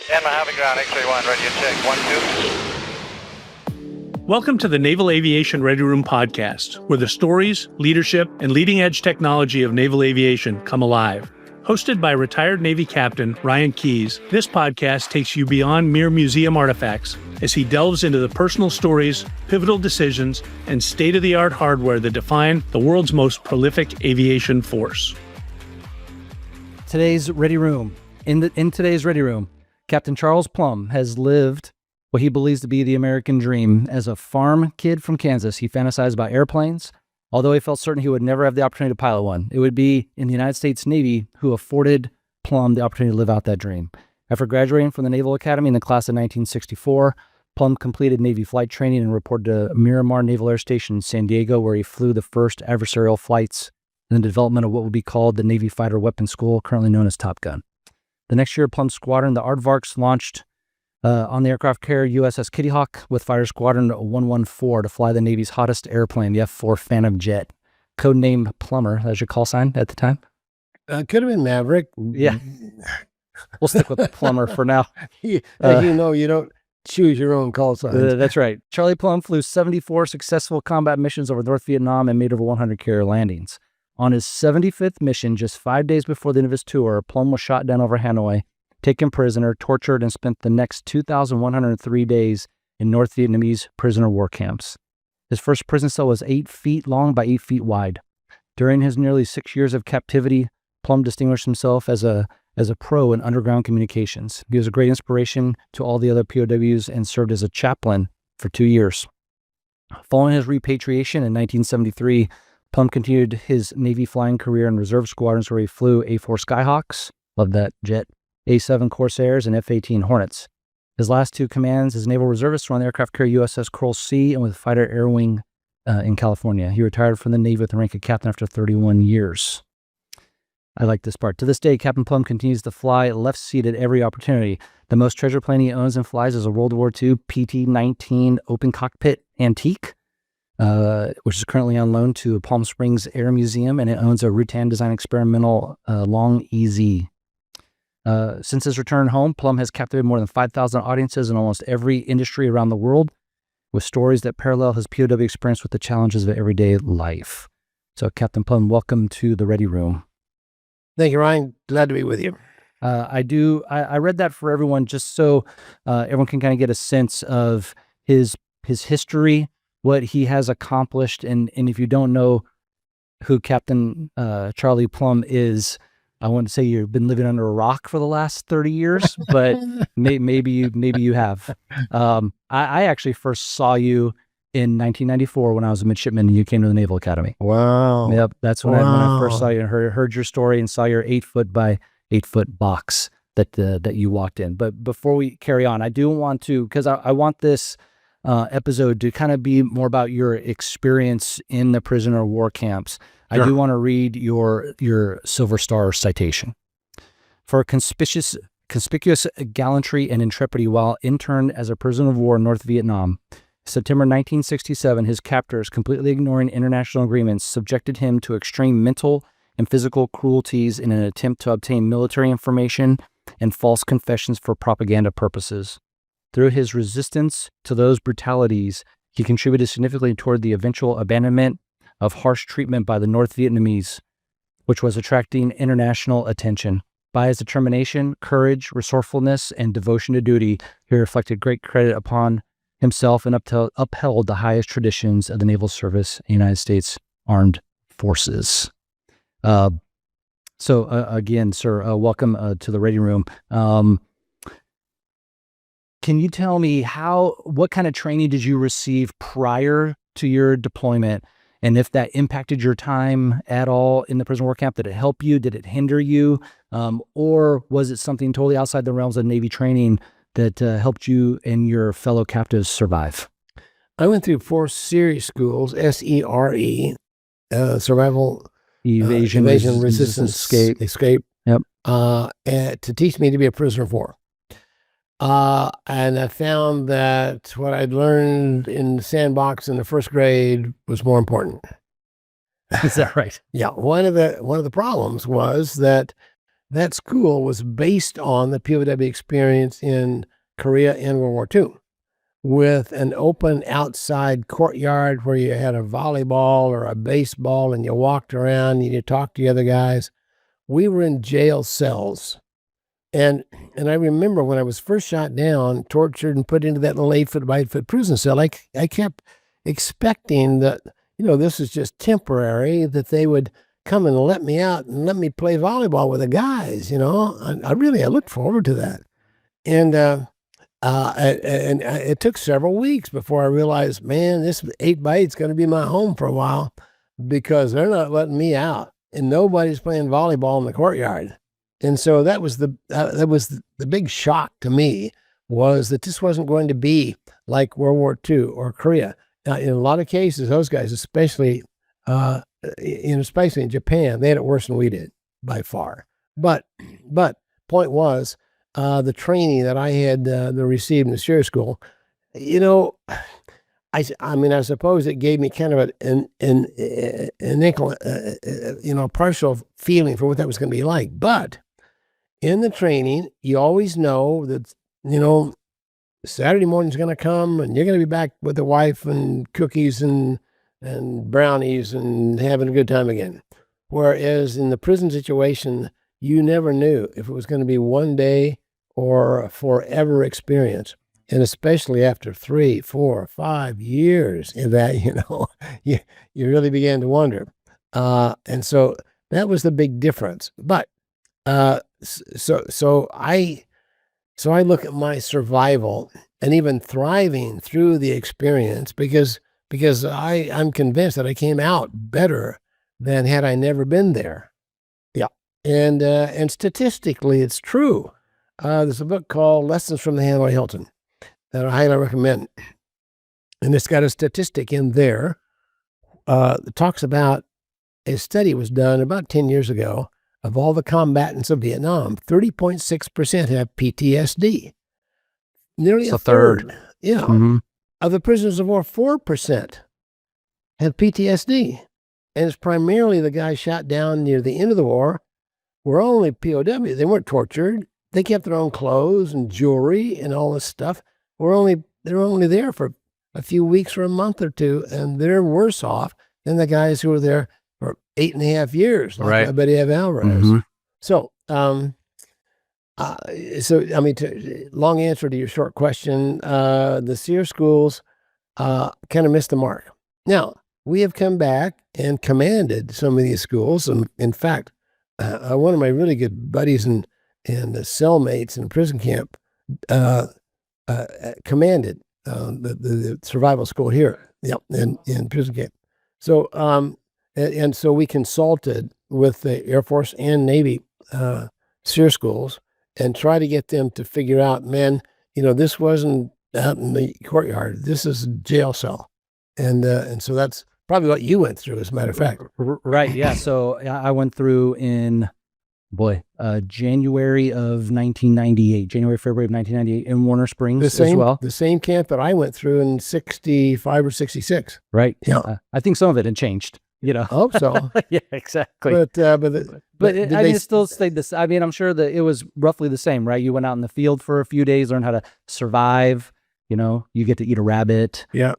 And my having ground, X-ray 1, ready to check. 1, 2. Welcome to the Naval Aviation Ready Room podcast, where the stories, leadership, and leading-edge technology of naval aviation come alive. Hosted by retired Navy Captain Ryan Keyes, this podcast takes you beyond mere museum artifacts as he delves into the personal stories, pivotal decisions, and state-of-the-art hardware that define the world's most prolific aviation force. Today's Ready Room. In today's Ready Room, Captain Charles Plumb has lived what he believes to be the American dream. As a farm kid from Kansas, he fantasized about airplanes, although he felt certain he would never have the opportunity to pilot one. It would be in the United States Navy who afforded Plumb the opportunity to live out that dream. After graduating from the Naval Academy in the class of 1964, Plumb completed Navy flight training and reported to Miramar Naval Air Station in San Diego, where he flew the first adversarial flights in the development of what would be called the Navy Fighter Weapons School, currently known as Top Gun. The next year, Plumb's squadron, the Aardvarks, launched on the aircraft carrier USS Kitty Hawk with Fighter Squadron 114 to fly the Navy's hottest airplane, the F-4 Phantom jet. Codename Plumber, that's your call sign at the time? Could have been Maverick. Yeah. We'll stick with Plumber for now. You don't choose your own call sign. That's right. Charlie Plumb flew 74 successful combat missions over North Vietnam and made over 100 carrier landings. On his 75th mission, just 5 days before the end of his tour, Plumb was shot down over Hanoi, taken prisoner, tortured, and spent the next 2,103 days in North Vietnamese prisoner war camps. His first prison cell was 8 feet long by 8 feet wide. During his nearly 6 years of captivity, Plumb distinguished himself as a pro in underground communications. He was a great inspiration to all the other POWs and served as a chaplain for 2 years. Following his repatriation in 1973, Plumb continued his Navy flying career in reserve squadrons where he flew A-4 Skyhawks, love that jet, A-7 Corsairs, and F-18 Hornets. His last two commands as naval reservist were on the aircraft carrier USS Coral Sea and with Fighter Air Wing in California. He retired from the Navy with the rank of captain after 31 years. I like this part. To this day, Captain Plumb continues to fly left seat at every opportunity. The most treasure plane he owns and flies is a World War II PT-19 open cockpit antique, which is currently on loan to Palm Springs Air Museum, and it owns a Rutan design experimental Long EZ. Since his return home, Plumb has captivated more than 5,000 audiences in almost every industry around the world, with stories that parallel his POW experience with the challenges of everyday life. So, Captain Plumb, welcome to the Ready Room. Thank you, Ryan. Glad to be with you. I read that for everyone just so everyone can kind of get a sense of his history, what he has accomplished, and if you don't know who Captain Charlie Plumb is, I want to say you've been living under a rock for the last 30 years, but maybe you have. I actually first saw you in 1994 when I was a midshipman and you came to the Naval Academy. Wow. Yep, that's when I first saw you and heard your story and saw your 8-foot by 8-foot box that you walked in. But before we carry on, I do want to, because I want this episode to kind of be more about your experience in the prisoner war camps. Sure. I do want to read your Silver Star citation. For conspicuous gallantry and intrepidity while interned as a prisoner of war in North Vietnam, September 1967, his captors, completely ignoring international agreements, subjected him to extreme mental and physical cruelties in an attempt to obtain military information and false confessions for propaganda purposes. Through his resistance to those brutalities, he contributed significantly toward the eventual abandonment of harsh treatment by the North Vietnamese, which was attracting international attention. By his determination, courage, resourcefulness, and devotion to duty, he reflected great credit upon himself and upheld the highest traditions of the naval service in the United States Armed Forces. Again, sir, welcome to the Ready Room. Can you tell me what kind of training did you receive prior to your deployment, and if that impacted your time at all in the prisoner war camp? Did it help you? Did it hinder you? Or was it something totally outside the realms of Navy training that helped you and your fellow captives survive? I went through 4 series schools, SERE, survival, evasion, resistance, escape. Yep. To teach me to be a prisoner of war. And I found that what I'd learned in the sandbox in the first grade was more important. Is that right? Yeah. One of the problems was that that school was based on the POW experience in Korea and World War II, with an open outside courtyard where you had a volleyball or a baseball and you walked around and you talked to the other guys. We were in jail cells. And I remember when I was first shot down, tortured, and put into that little 8-foot by 8-foot prison cell, I kept expecting that, this is just temporary, that they would come and let me out and let me play volleyball with the guys. I looked forward to that. And it took several weeks before I realized, man, this 8x8 is going to be my home for a while, because they're not letting me out and nobody's playing volleyball in the courtyard. And so that was the big shock to me, was that this wasn't going to be like World War II or Korea. Now, in a lot of cases, those guys, especially in Japan, they had it worse than we did by far. But point was, the training that I had received in the SEER school, I suppose it gave me kind of an partial feeling for what that was going to be like. But in the training, you always know that, Saturday morning's going to come and you're going to be back with the wife and cookies and brownies and having a good time again. Whereas in the prison situation, you never knew if it was going to be one day or a forever experience. And especially after 3, 4, 5 years in that, you really began to wonder. And so that was the big difference. But so I look at my survival and even thriving through the experience because I'm convinced that I came out better than had I never been there. Yeah. And statistically, it's true. There's a book called Lessons from the Hanoi Hilton that I highly recommend. And it's got a statistic in there that talks about a study was done about 10 years ago of all the combatants of Vietnam. 30.6% have PTSD. Nearly a third. Yeah. Mm-hmm. Of the prisoners of war, 4% have PTSD. And it's primarily the guys shot down near the end of the war were only POW. They weren't tortured. They kept their own clothes and jewelry and all this stuff. They're only there for a few weeks or a month or two, and they're worse off than the guys who were there for 8.5 years, like my buddy Alvarez. Mm-hmm. So, long answer to your short question, the SEER schools kind of missed the mark. Now, we have come back and commanded some of these schools, and in fact, one of my really good buddies and cellmates in a prison camp commanded the survival school here, in prison camp. So, and so we consulted with the Air Force and Navy SEER schools and try to get them to figure out, man, this wasn't out in the courtyard. This is a jail cell, and so that's probably what you went through, as a matter of fact. Right. Yeah. So I went through in January of 1998, February of 1998 in Warner Springs as well. The same camp that I went through in 65 or 66. Right. Yeah. I think some of it had changed, I hope so. Yeah, exactly. But it still stayed this. I mean, I'm sure that it was roughly the same, right? You went out in the field for a few days, learned how to survive. You get to eat a rabbit, and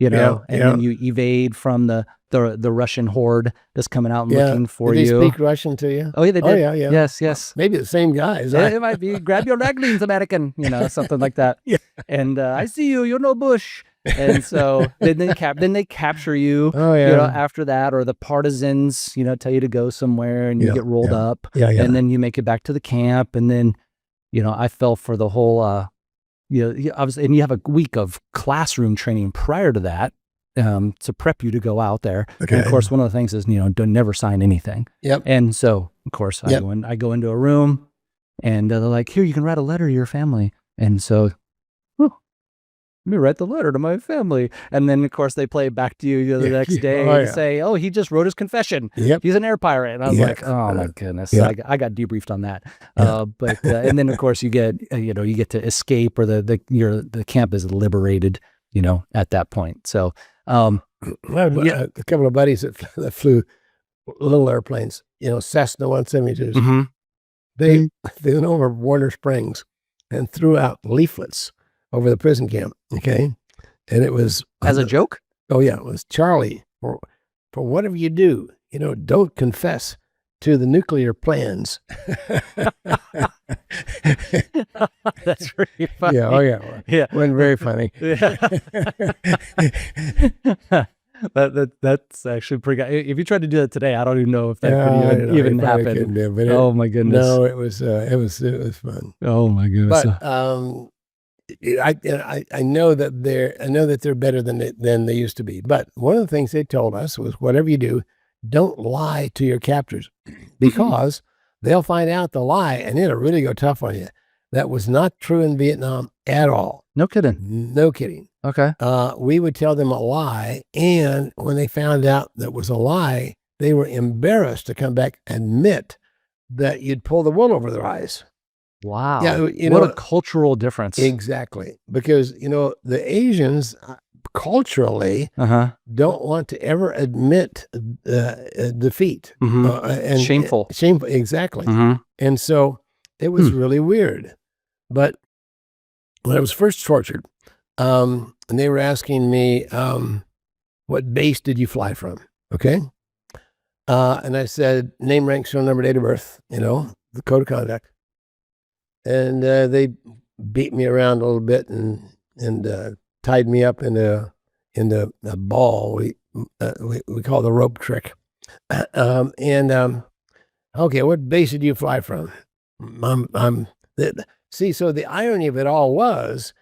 then you evade from the Russian horde that's coming out and looking for you. Did they speak Russian to you? Oh, yeah, they did. Oh, yeah. Yes. Maybe the same guys. Yeah, it might be, grab your raglings, American, something like that. Yeah. And I see you, you're no Bush. And so then they capture you, after that, or the partisans, tell you to go somewhere and you get rolled up. Yeah. And then you make it back to the camp. And then, I fell for the whole, obviously, and you have a week of classroom training prior to that to prep you to go out there. Okay. And of course, one of the things is, don't never sign anything. Yep. And so, of course, I go into a room and they're like, here, you can write a letter to your family. And so, let me write the letter to my family. And then, of course, they play it back to you the next day and say, oh, he just wrote his confession. Yep. He's an air pirate. And I was like, oh, my goodness. Yeah. I got debriefed on that. Yeah. And then, of course, you get to escape, or the camp is liberated, at that point. So, a couple of buddies that flew little airplanes, Cessna 172s. Mm-hmm. They went over Warner Springs and threw out leaflets over the prison camp. Okay. And it was As a joke? oh yeah, it was Charlie, for whatever you do, don't confess to the nuclear plans. That's pretty funny. Yeah, oh yeah. Yeah. Wasn't very funny. Yeah. That's actually pretty good. If you tried to do that today, I don't even know if that could even happen. Oh my goodness. No, it was fun. Oh my goodness. But I know that they're better than they used to be. But one of the things they told us was, whatever you do, don't lie to your captors, because they'll find out the lie and it'll really go tough on you. That was not true in Vietnam at all. No kidding. No kidding. Okay. We would tell them a lie, and when they found out that was a lie, they were embarrassed to come back and admit that you'd pull the wool over their eyes. Wow. Yeah, what a cultural difference. Exactly. Because, the Asians culturally don't want to ever admit defeat. And Shameful. Shameful, exactly. And so it was really weird. But when I was first tortured, and they were asking me, what base did you fly from? Okay. And I said, name, rank, serial number, date of birth, the code of conduct. And they beat me around a little bit and tied me up in a ball we call the rope trick. Okay, what base did you fly from? See, so the irony of it all was,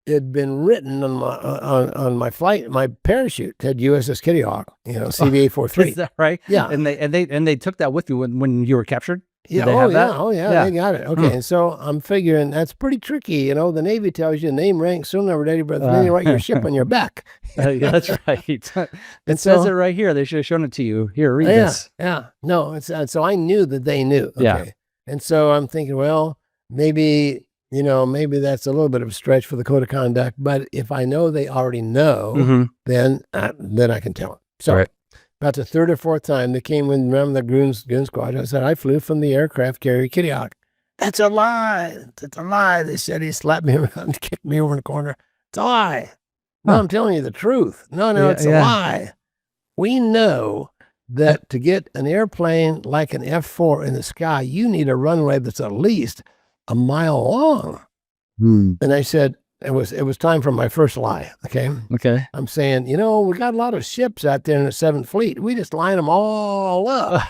it had been written on my flight. My parachute had USS Kitty Hawk, CVA-43. Is that right? Yeah. And they took that with you when you were captured? Yeah. Oh yeah. They got it. Okay. And so I'm figuring that's pretty tricky. The Navy tells you name, rank, serial number, date of birth, and then you write your ship on your back. Yeah, that's right. It so, says it right here. They should have shown it to you. Here, read this. Yeah. No, so I knew that they knew. Okay. Yeah. And so I'm thinking, well, maybe that's a little bit of a stretch for the code of conduct, but if I know they already know, then I can tell them. So right. About the third or fourth time they came in, remember the goon squad, I said, I flew from the aircraft carrier Kitty Hawk. That's a lie. That's a lie. They said. He slapped me around and kicked me over in the corner. It's a lie. No, I'm telling you the truth. No, it's a lie. We know that to get an airplane like an F-4 in the sky, you need a runway that's at least a mile long. And I said, it was time for my first lie. Okay. I'm saying, we got a lot of ships out there in the 7th Fleet. We just line them all up.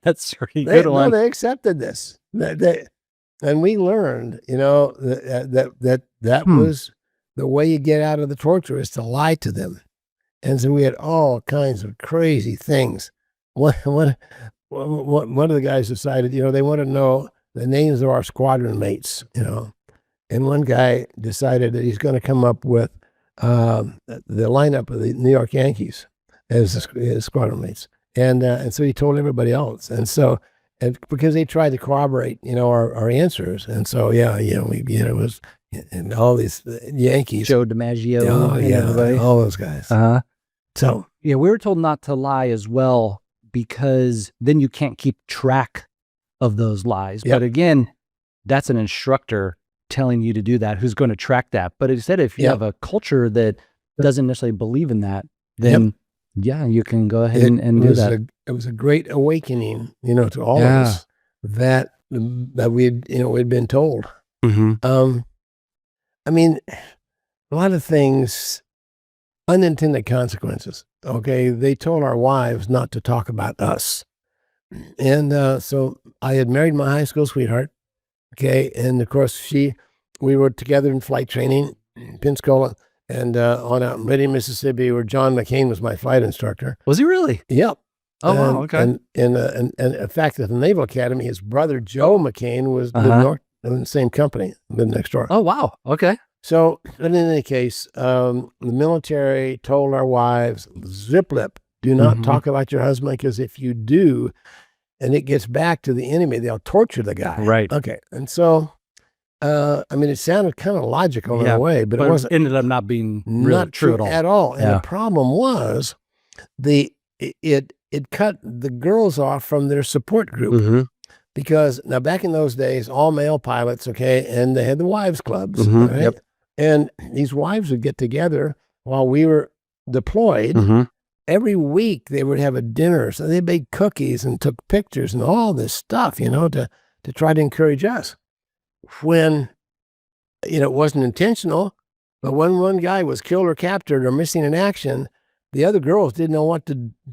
That's pretty good one. No, they accepted this. And we learned, that was the way you get out of the torture, is to lie to them. And so we had all kinds of crazy things. One of the guys decided, they want to know the names of our squadron mates, and one guy decided that he's going to come up with the lineup of the New York Yankees as his squadron mates. And so he told everybody else. And so, because they tried to corroborate, our answers. And so, it was, and all these Yankees. Joe DiMaggio. Everybody. All those guys. So. Yeah, we were told not to lie as well, because then you can't keep track of those lies. Yep. But again, that's an instructor telling you to do that, who's going to track that. But instead, if you have a culture that doesn't necessarily believe in that, then you can go ahead and do that. It was a great awakening, to all of us that we'd been told. I mean, a lot of things, unintended consequences. Okay. They told our wives not to talk about us. And so I had married my high school sweetheart. Okay. And of course, we were together in flight training in Pensacola and on out in Reading, Mississippi, where John McCain was my flight instructor. Was he really? Yep. Oh, wow. Okay. And in fact, at the Naval Academy, his brother, Joe McCain, was in the same company, lived next door. Oh, wow. Okay. So, but in any case, the military told our wives, zip lip, do not talk about your husband, because if you do, and it gets back to the enemy, they'll torture the guy. Right. Okay. And so, it sounded kind of logical in a way, but it wasn't. Ended up not being really not true at all. And the problem was, it it cut the girls off from their support group. Mm-hmm. Because now back in those days, all male pilots, okay, and they had the wives clubs, Mm-hmm. right? Yep. And these wives would get together while we were deployed. Mm-hmm. Every week they would have a dinner. So they made cookies and took pictures and all this stuff, to try to encourage us. When, it wasn't intentional, but when one guy was killed or captured or missing in action, the other girls didn't know what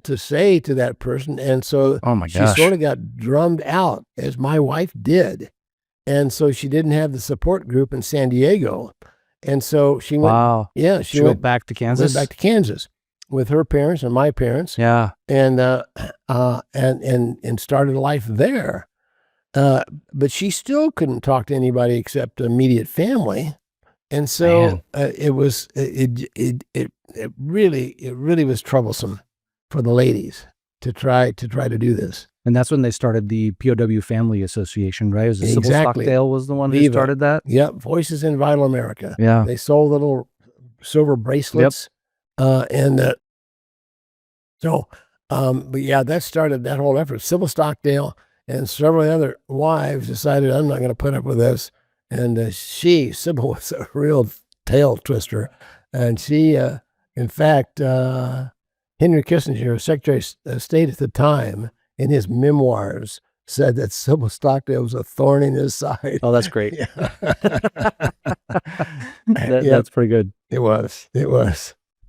to say to that person. And so Oh my she gosh. sort of got drummed out, as my wife did. And so she didn't have the support group in San Diego. And so she went, Wow. yeah, She went back to Kansas. went back to Kansas with her parents and my parents. Yeah. And started life there. But she still couldn't talk to anybody except immediate family. And so it really was troublesome for the ladies to try to do this. And that's when they started the POW Family Association, right? It was Sybil Exactly. Stockdale was the one who Viva. started that? Yep, Voices in Vital America. Yeah. They sold little silver bracelets. But yeah, that started that whole effort. Sybil Stockdale and several other wives decided, I'm not going to put up with this. And Sybil was a real tail twister. And she, in fact, Henry Kissinger, Secretary of State at the time, in his memoirs, said that Sybil Stockdale was a thorn in his side. Oh, that's great. Yeah. That's pretty good. It was.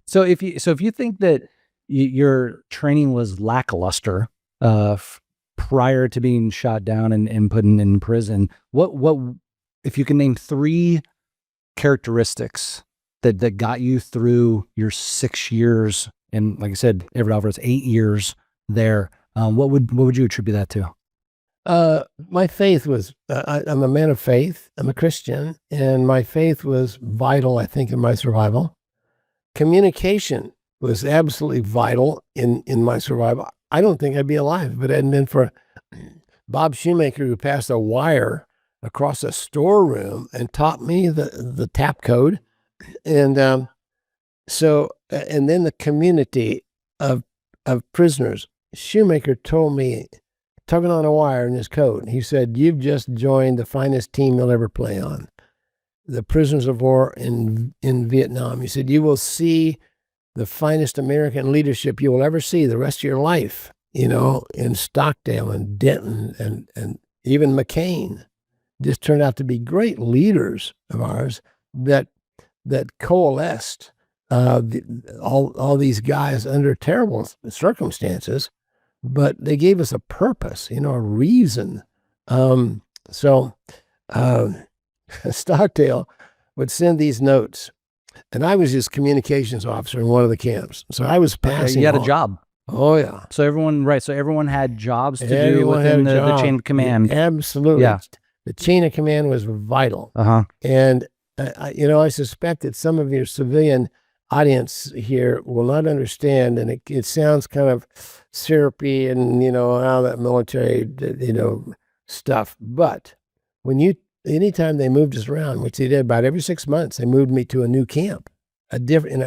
So if you think that your training was lackluster prior to being shot down and put in prison, what if you can name 3 characteristics that got you through your 6 years, and like I said, Everett Alvarez 8 years there, what would you attribute that to? My faith was, I'm a man of faith. I'm a Christian, and my faith was vital, I think, in my survival. Communication was absolutely vital in my survival. I don't think I'd be alive if it hadn't been for Bob Shoemaker, who passed a wire across a storeroom and taught me the tap code. And and then the community of prisoners. Shoemaker told me, tugging on a wire in his coat, he said, you've just joined the finest team you'll ever play on. The prisoners of war in Vietnam. He said, you will see the finest American leadership you will ever see the rest of your life, in Stockdale and Denton and even McCain. Just turned out to be great leaders of ours that coalesced all these guys under terrible circumstances, but they gave us a purpose, a reason. Stockdale would send these notes, and I was his communications officer in one of the camps. So I was passing. You had a on. job. Oh yeah. So everyone had jobs to do within the chain of command. Absolutely. Yeah. The chain of command was vital. Uh-huh. And I suspect that some of your civilian audience here will not understand, and it sounds kind of syrupy and all that military stuff. But anytime they moved us around, which they did about every 6 months, they moved me to a new camp, a different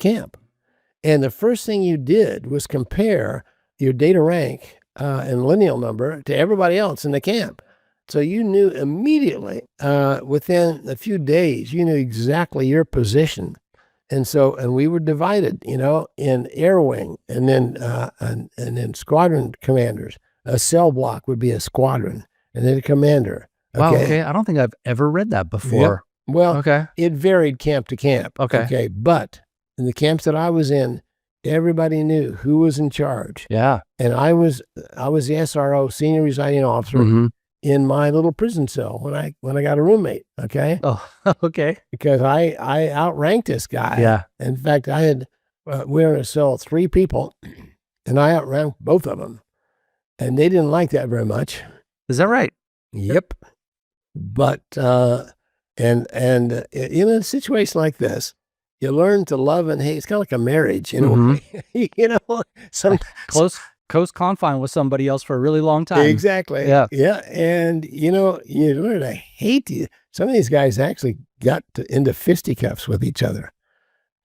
camp. And the first thing you did was compare your data rank and lineal number to everybody else in the camp. So you knew immediately, within a few days, you knew exactly your position. And we were divided, in air wing and then squadron commanders. A cell block would be a squadron and then a commander. Okay? Wow, okay. I don't think I've ever read that before. Yep. Well, okay. It varied camp to camp. Okay. But in the camps that I was in, everybody knew who was in charge. Yeah. And I was the SRO, senior residing officer, Mm-hmm. in my little prison cell when I got a roommate. Okay. Oh, okay. Because I outranked this guy. Yeah. In fact, I had we were in a cell 3 people, and I outranked both of them, and they didn't like that very much. Is that right? Yep. But in a situation like this, you learn to love and hate. It's kind of like a marriage, Mm-hmm. Some Close confine with somebody else for a really long time. Exactly. Yeah. Yeah. And you learn to hate you. Some of these guys actually got into fisticuffs with each other.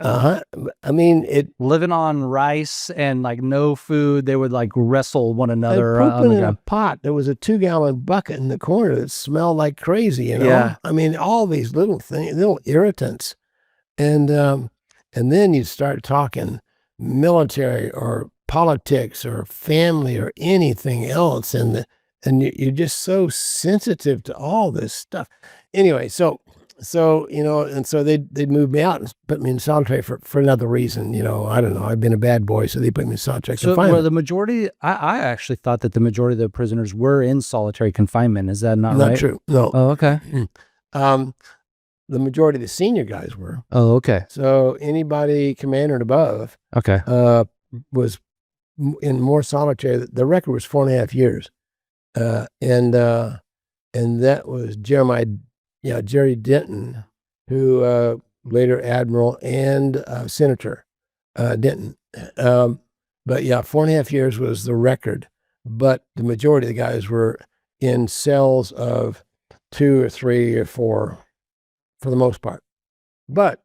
I mean, living on rice and like no food. They would like wrestle one another on pooping the in a ground. pot. There was a 2-gallon bucket in the corner that smelled like crazy, you know? Yeah. I mean, all these little things, little irritants. And then you start talking military or politics or family or anything else. And you're just so sensitive to all this stuff. Anyway, so you know, and so they'd move me out and put me in solitary for another reason. You know, I don't know. I've been a bad boy, so they put me in solitary So confinement. were the majority, I actually thought that the majority of the prisoners were in solitary confinement. Is that not right? Not true. No. Oh, okay. The majority of the senior guys were. Oh, okay. So anybody commander and above Okay. was in more solitary. The record was 4.5 years, and that was Jerry Denton, who later admiral and senator Denton. But yeah, 4.5 years was the record. But the majority of the guys were in cells of 2 or 3 or 4, for the most part. But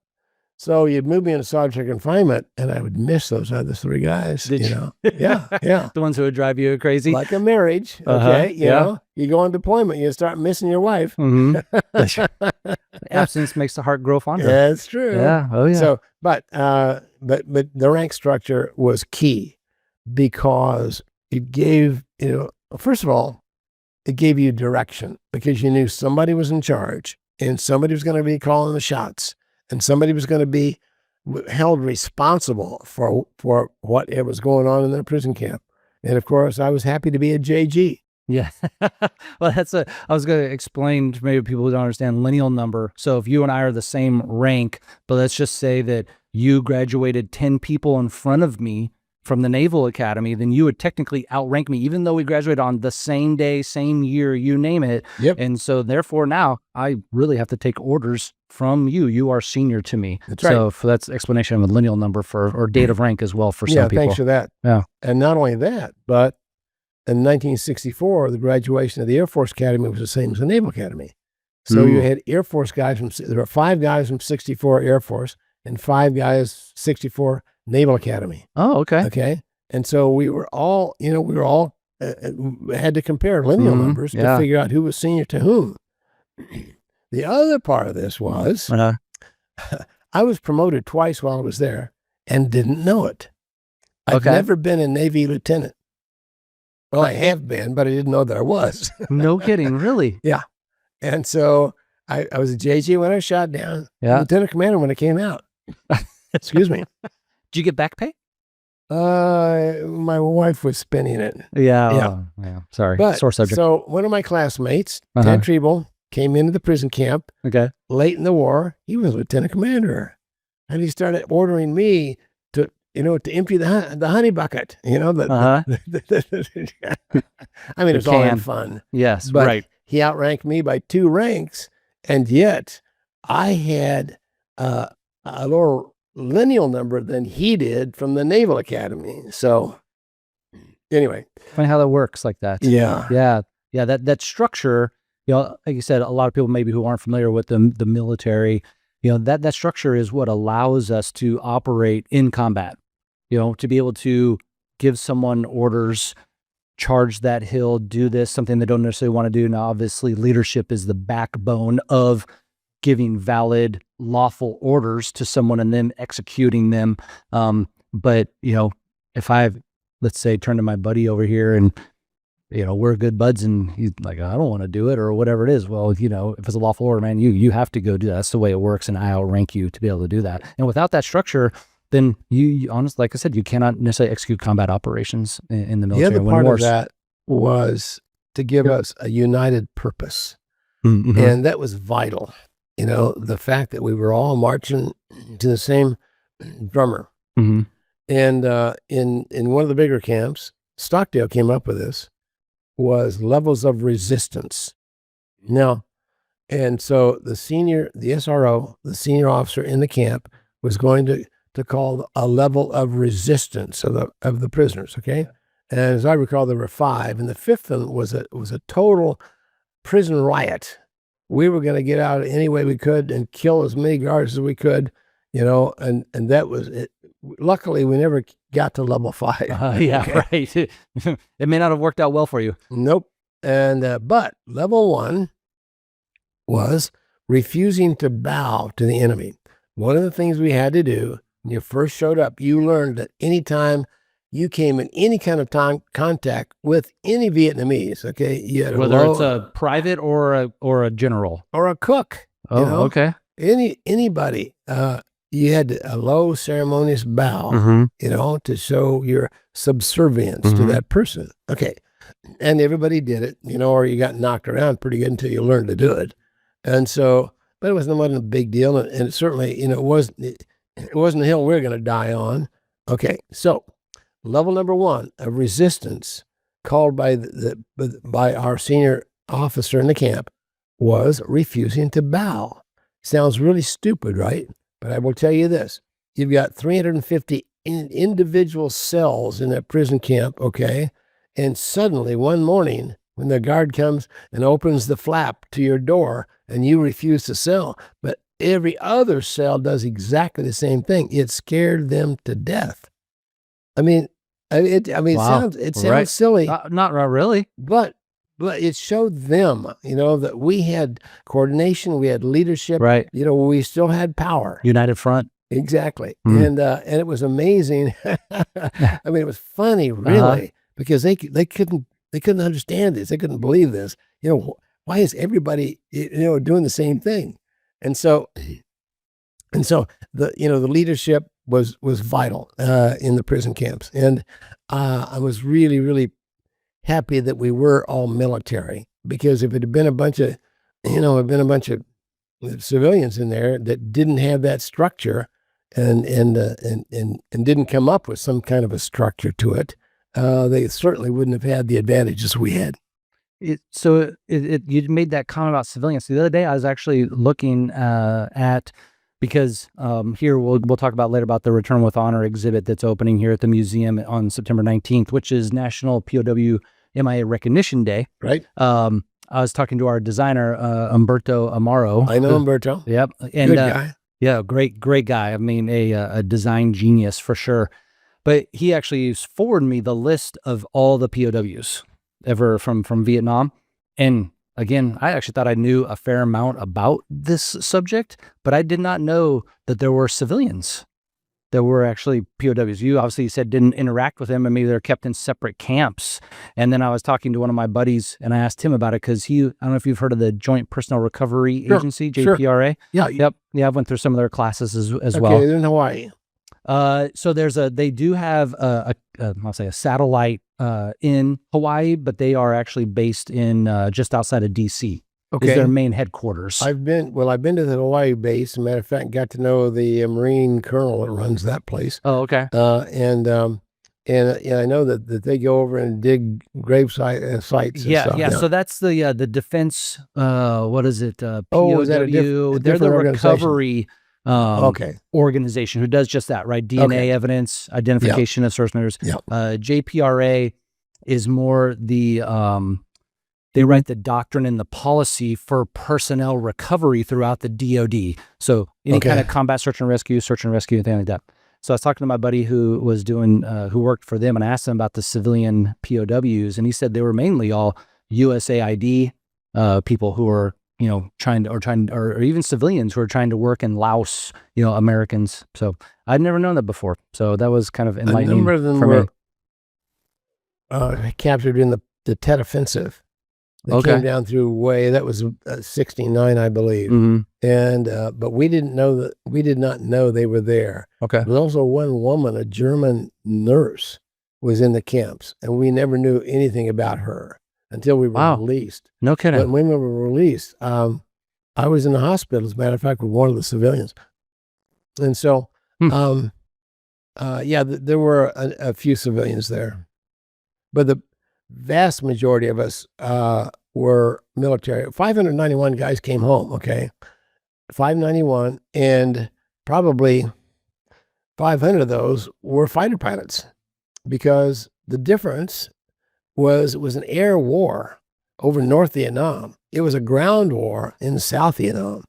so you'd move me into solitary confinement, and I would miss those other 3 guys. Did you know? Yeah, yeah. The ones who would drive you crazy. Like a marriage, okay? You know, you go on deployment, you start missing your wife. Mm-hmm. Absence makes the heart grow fonder. That's true. Yeah. Oh, yeah. So, but the rank structure was key because it gave, you know, first of all, it gave you direction because you knew somebody was in charge and somebody was going to be calling the shots and somebody was going to be held responsible for what it was going on in their prison camp. And of course, I was happy to be a JG. Yeah. Well, I was going to explain to maybe people who don't understand lineal number. So if you and I are the same rank, but let's just say that you graduated 10 people in front of me from the Naval Academy, then you would technically outrank me, even though we graduated on the same day, same year, you name it. Yep. And so therefore now I really have to take orders from you. You are senior to me. That's right. So that's explanation of a lineal number or date of rank as well for some people. Yeah, thanks for that. Yeah. And not only that, but in 1964, the graduation of the Air Force Academy was the same as the Naval Academy. So you had Air Force guys there were 5 guys from 64 Air Force and 5 guys 64 Naval Academy. Oh, okay. Okay. And so we were all, you know, had to compare lineal numbers to figure out who was senior to whom. The other part of this was I was promoted twice while I was there and didn't know it. I've never been a Navy lieutenant. Well, I have been, but I didn't know that I was. No kidding, really? Yeah. And so I was a JG when I shot down, lieutenant commander when I came out. Excuse me. Did you get back pay? My wife was spinning it. Yeah. Sorry. But, sore subject. So one of my classmates, Ted Treble, came into the prison camp late in the war. He was lieutenant commander. And he started ordering me to empty the honey bucket, I mean, it was all in fun. Yes, but right. He outranked me by 2 ranks, and yet I had a lower lineal number than he did from the Naval Academy. So anyway. Funny how that works like that. Yeah. Yeah. Yeah. That structure, like you said, a lot of people maybe who aren't familiar with the military, that structure is what allows us to operate in combat. To be able to give someone orders, charge that hill, do this, something they don't necessarily want to do. Now, obviously, leadership is the backbone of giving valid, lawful orders to someone and then executing them. But, if let's say, turn to my buddy over here and, we're good buds and he's like, I don't want to do it or whatever it is. Well, if it's a lawful order, man, you have to go do that. That's the way it works. And I outrank you to be able to do that. And without that structure, then you honestly, like I said, you cannot necessarily execute combat operations in the military. The other part of that was to give us a united purpose. Mm-hmm. And that was vital. The fact that we were all marching to the same drummer. Mm-hmm. And in one of the bigger camps, Stockdale came up with this, was levels of resistance. Now, and so the SRO, the senior officer in the camp, was going to call a level of resistance of the prisoners, okay? And as I recall, there were 5, and the 5th one was a total prison riot. We were going to get out any way we could and kill as many guards as we could, and that was it. Luckily, we never got to level 5. Yeah, right. It may not have worked out well for you. Nope. And but level 1 was refusing to bow to the enemy. One of the things we had to do when you first showed up, you learned that anytime you came in any kind of contact with any Vietnamese, okay, you had whether it's a private or a general or a cook. Oh, okay. Anybody, you had a low ceremonious bow, to show your subservience to that person. Okay. And everybody did it, or you got knocked around pretty good until you learned to do it. And so, but it wasn't a big deal. And it certainly, it wasn't a hill we're going to die on. Okay. So level number 1 of resistance called by by our senior officer in the camp was refusing to bow. Sounds really stupid, right? But I will tell you this. You've got 350 individual cells in that prison camp, okay? And suddenly one morning when the guard comes and opens the flap to your door and you refuse to sell, but every other cell does exactly the same thing. It scared them to death. I mean, Wow. it sounds silly. Not really. But it showed them, that we had coordination, we had leadership, Right. We still had power. United Front. Exactly. And it was amazing. I mean, it was funny, really, because they couldn't understand this. They couldn't believe this. Why is everybody, doing the same thing? And so the leadership was vital in the prison camps. And I was really, really happy that we were all military, because if it had been a bunch of civilians in there that didn't have that structure and didn't come up with some kind of a structure to it, they certainly wouldn't have had the advantages we had. You made that comment about civilians. The other day I was actually looking at, because here we'll talk about later about the Return with Honor exhibit that's opening here at the museum on September 19th, which is National POW MIA Recognition Day. Right. I was talking to our designer, Umberto Amaro. I know Umberto. Yep. And, good guy. Yeah, great guy. I mean, a design genius for sure. But he actually forwarded me the list of all the POWs ever from Vietnam. And again, I actually thought I knew a fair amount about this subject, but I did not know that there were civilians that were actually POWs. You obviously said didn't interact with them, and maybe they're kept in separate camps. And then I was talking to one of my buddies, and I asked him about it, because I don't know if you've heard of the Joint Personnel Recovery Agency, JPRA. Sure. Yeah. Yep. Yeah, I went through some of their classes as okay, well. in Hawaii. So they do have I'll say a satellite in Hawaii, but they are actually based in just outside of DC. Okay. Is their main headquarters. I've been to the Hawaii base. As a matter of fact, got to know the Marine colonel that runs that place. Oh, okay. And I know that they go over and dig grave sites and stuff. Yeah. So that's the defense. What is it? POW. Is that a They're different the organization? recovery organization who does just that, right? DNA evidence, identification of source members. Yep. JPRA is more the they write the doctrine and the policy for personnel recovery throughout the DoD. So any kind of combat search and rescue, anything like that. So I was talking to my buddy who was doing, who worked for them, and I asked him about the civilian POWs, and he said they were mainly all USAID people who are, or even civilians who are trying to work in Laos, Americans. So I'd never known that before. So that was kind of enlightening. A number of them were captured in the Tet Offensive. They came down through that was 69, I believe. And, but we did not know they were there. Okay. There was also one woman, a German nurse, was in the camps, and we never knew anything about her until we were released. No kidding. But when we were released, I was in the hospital, as a matter of fact, with one of the civilians. And so, there were a few civilians there, but the vast majority of us were military. 591 guys came home, 591, and probably 500 of those were fighter pilots, because the difference was it was an air war over North Vietnam. It was a ground war in South Vietnam.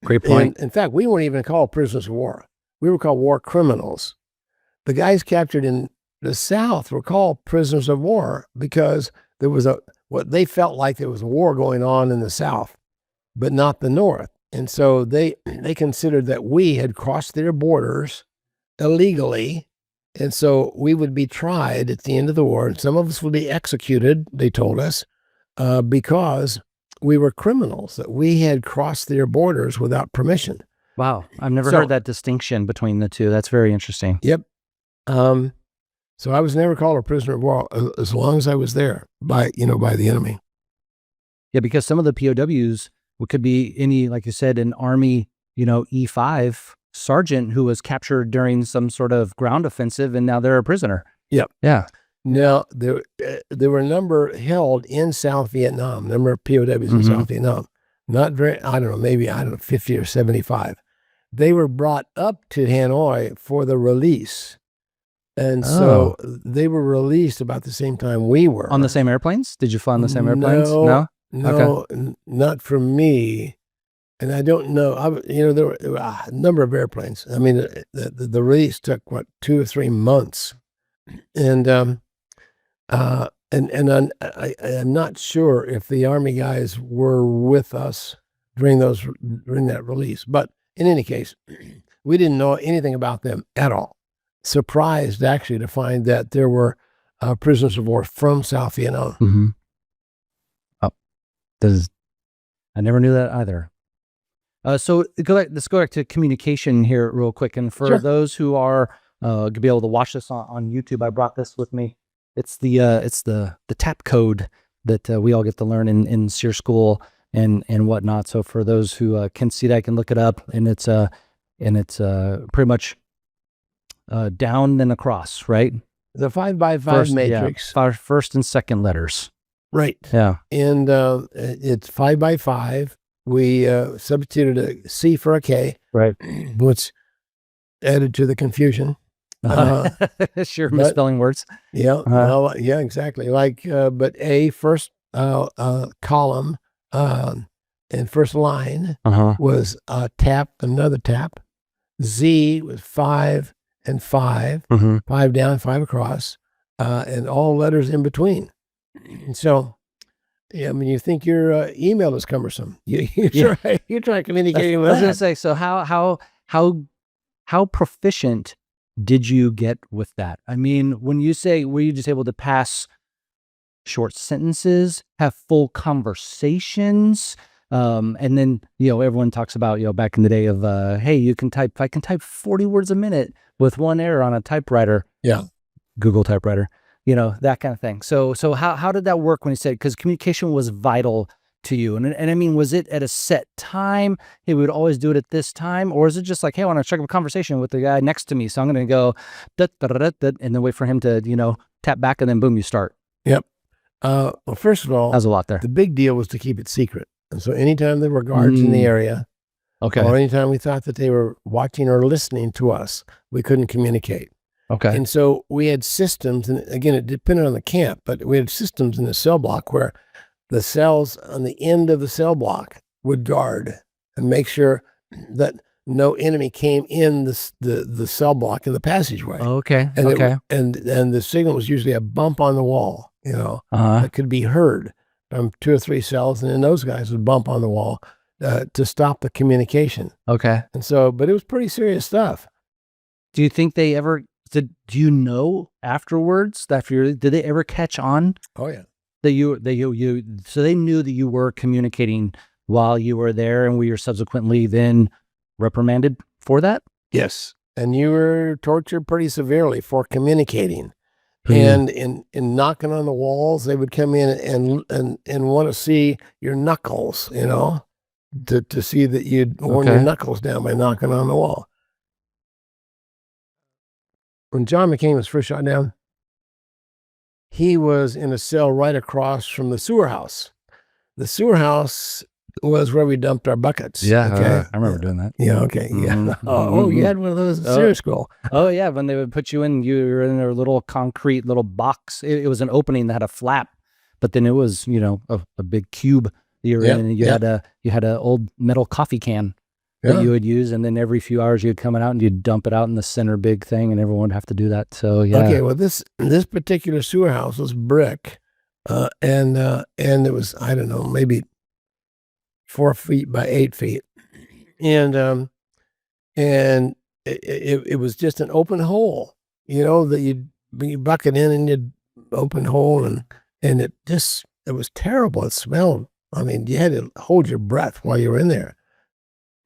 Great point. And in fact, we weren't even called prisoners of war. we were called war criminals. The guys captured in the South were called prisoners of war because there was what they felt like there was a war going on in the South, but not the North. And so they considered that we had crossed their borders illegally. And so we would be tried at the end of the war, and some of us would be executed, they told us, because we were criminals, that we had crossed their borders without permission. Wow. I've never heard that distinction between the two. That's very interesting. Yep. So I was never called a prisoner of war as long as I was there by the enemy. Yeah, because some of the POWs could be any, like you said, an Army, E5 sergeant who was captured during some sort of ground offensive, and now they're a prisoner. Yep. Yeah. Now, there were a number held in South Vietnam, number of POWs in South Vietnam. Not very, I don't know, maybe, 50 or 75. They were brought up to Hanoi for the release. And so they were released about the same time we were. On the same airplanes? Did you fly on the same airplanes? No? No, Okay. Not for me. And I don't know. There were a number of airplanes. I mean, the release took, 2 or 3 months. And I'm not sure if the Army guys were with us during that release. But in any case, we didn't know anything about them at all. Surprised, actually, to find that there were prisoners of war from South Vietnam. Mm-hmm. I never knew that either. So let's go back to communication here real quick. And for those who are going to be able to watch this on YouTube, I brought this with me. It's the TAP code that we all get to learn in SEER school and whatnot. So for those who can see that, I can look it up, and it's pretty much down and across, right? The 5x5 matrix. Yeah, first and second letters. Right. Yeah. And it's 5x5. We substituted a C for a K. Right. Which added to the confusion. Sure, misspelling words. Yeah. Well, yeah, exactly. But A, first column and first line was tap, another tap. Z was 5 and 5, 5 down, 5 across, and all letters in between. And so, you think your email is cumbersome. You try communicating with that. I was going to say, so how proficient did you get with that? I mean, when you say, were you just able to pass short sentences, have full conversations? And then, everyone talks about, back in the day of, hey, I can type 40 words a minute with one error on a typewriter. Yeah. Google typewriter, that kind of thing. So how did that work when you said, because communication was vital to you? And I mean, was it at a set time? Hey, we would always do it at this time? Or is it just like, hey, I want to strike up a conversation with the guy next to me, so I'm going to go, and then wait for him to, tap back, and then boom, you start. Yep. Well, first of all, that was a lot there. The big deal was to keep it secret. And so anytime there were guards in the area, or anytime we thought that they were watching or listening to us, we couldn't communicate. Okay. And so we had systems, and again, it depended on the camp, but we had systems in the cell block where the cells on the end of the cell block would guard and make sure that no enemy came in the cell block in the passageway. Okay. And the signal was usually a bump on the wall, that could be heard from 2 or 3 cells, and then those guys would bump on the wall to stop the communication. Okay. And so, but it was pretty serious stuff. Do you think they ever do you know afterwards, did they ever catch on? Oh yeah. That so they knew that you were communicating while you were there, and we were subsequently then reprimanded for that? Yes. And you were tortured pretty severely for communicating. And in knocking on the walls, they would come in and want to see your knuckles, to see that you'd worn your knuckles down by knocking on the wall. When John McCain was first shot down, he was in a cell right across from the sewer house. The sewer house was where we dumped our buckets. Yeah, okay. I remember doing that. Yeah, okay. Yeah. Oh, you had one of those in SEER school. Oh, yeah. When they would put you were in their little concrete little box. It was an opening that had a flap, but then it was, a big cube that you were in, and you had a old metal coffee can that Yeah. you would use, and then every few hours you'd come out and you'd dump it out in the center big thing, and everyone would have to do that. So yeah. Okay, well, this particular sewer house was brick, and it was, I don't know, maybe 4 feet by 8 feet, and it was just an open hole, that you bucket in and you'd open hole, and it was terrible. It smelled. I mean, you had to hold your breath while you were in there,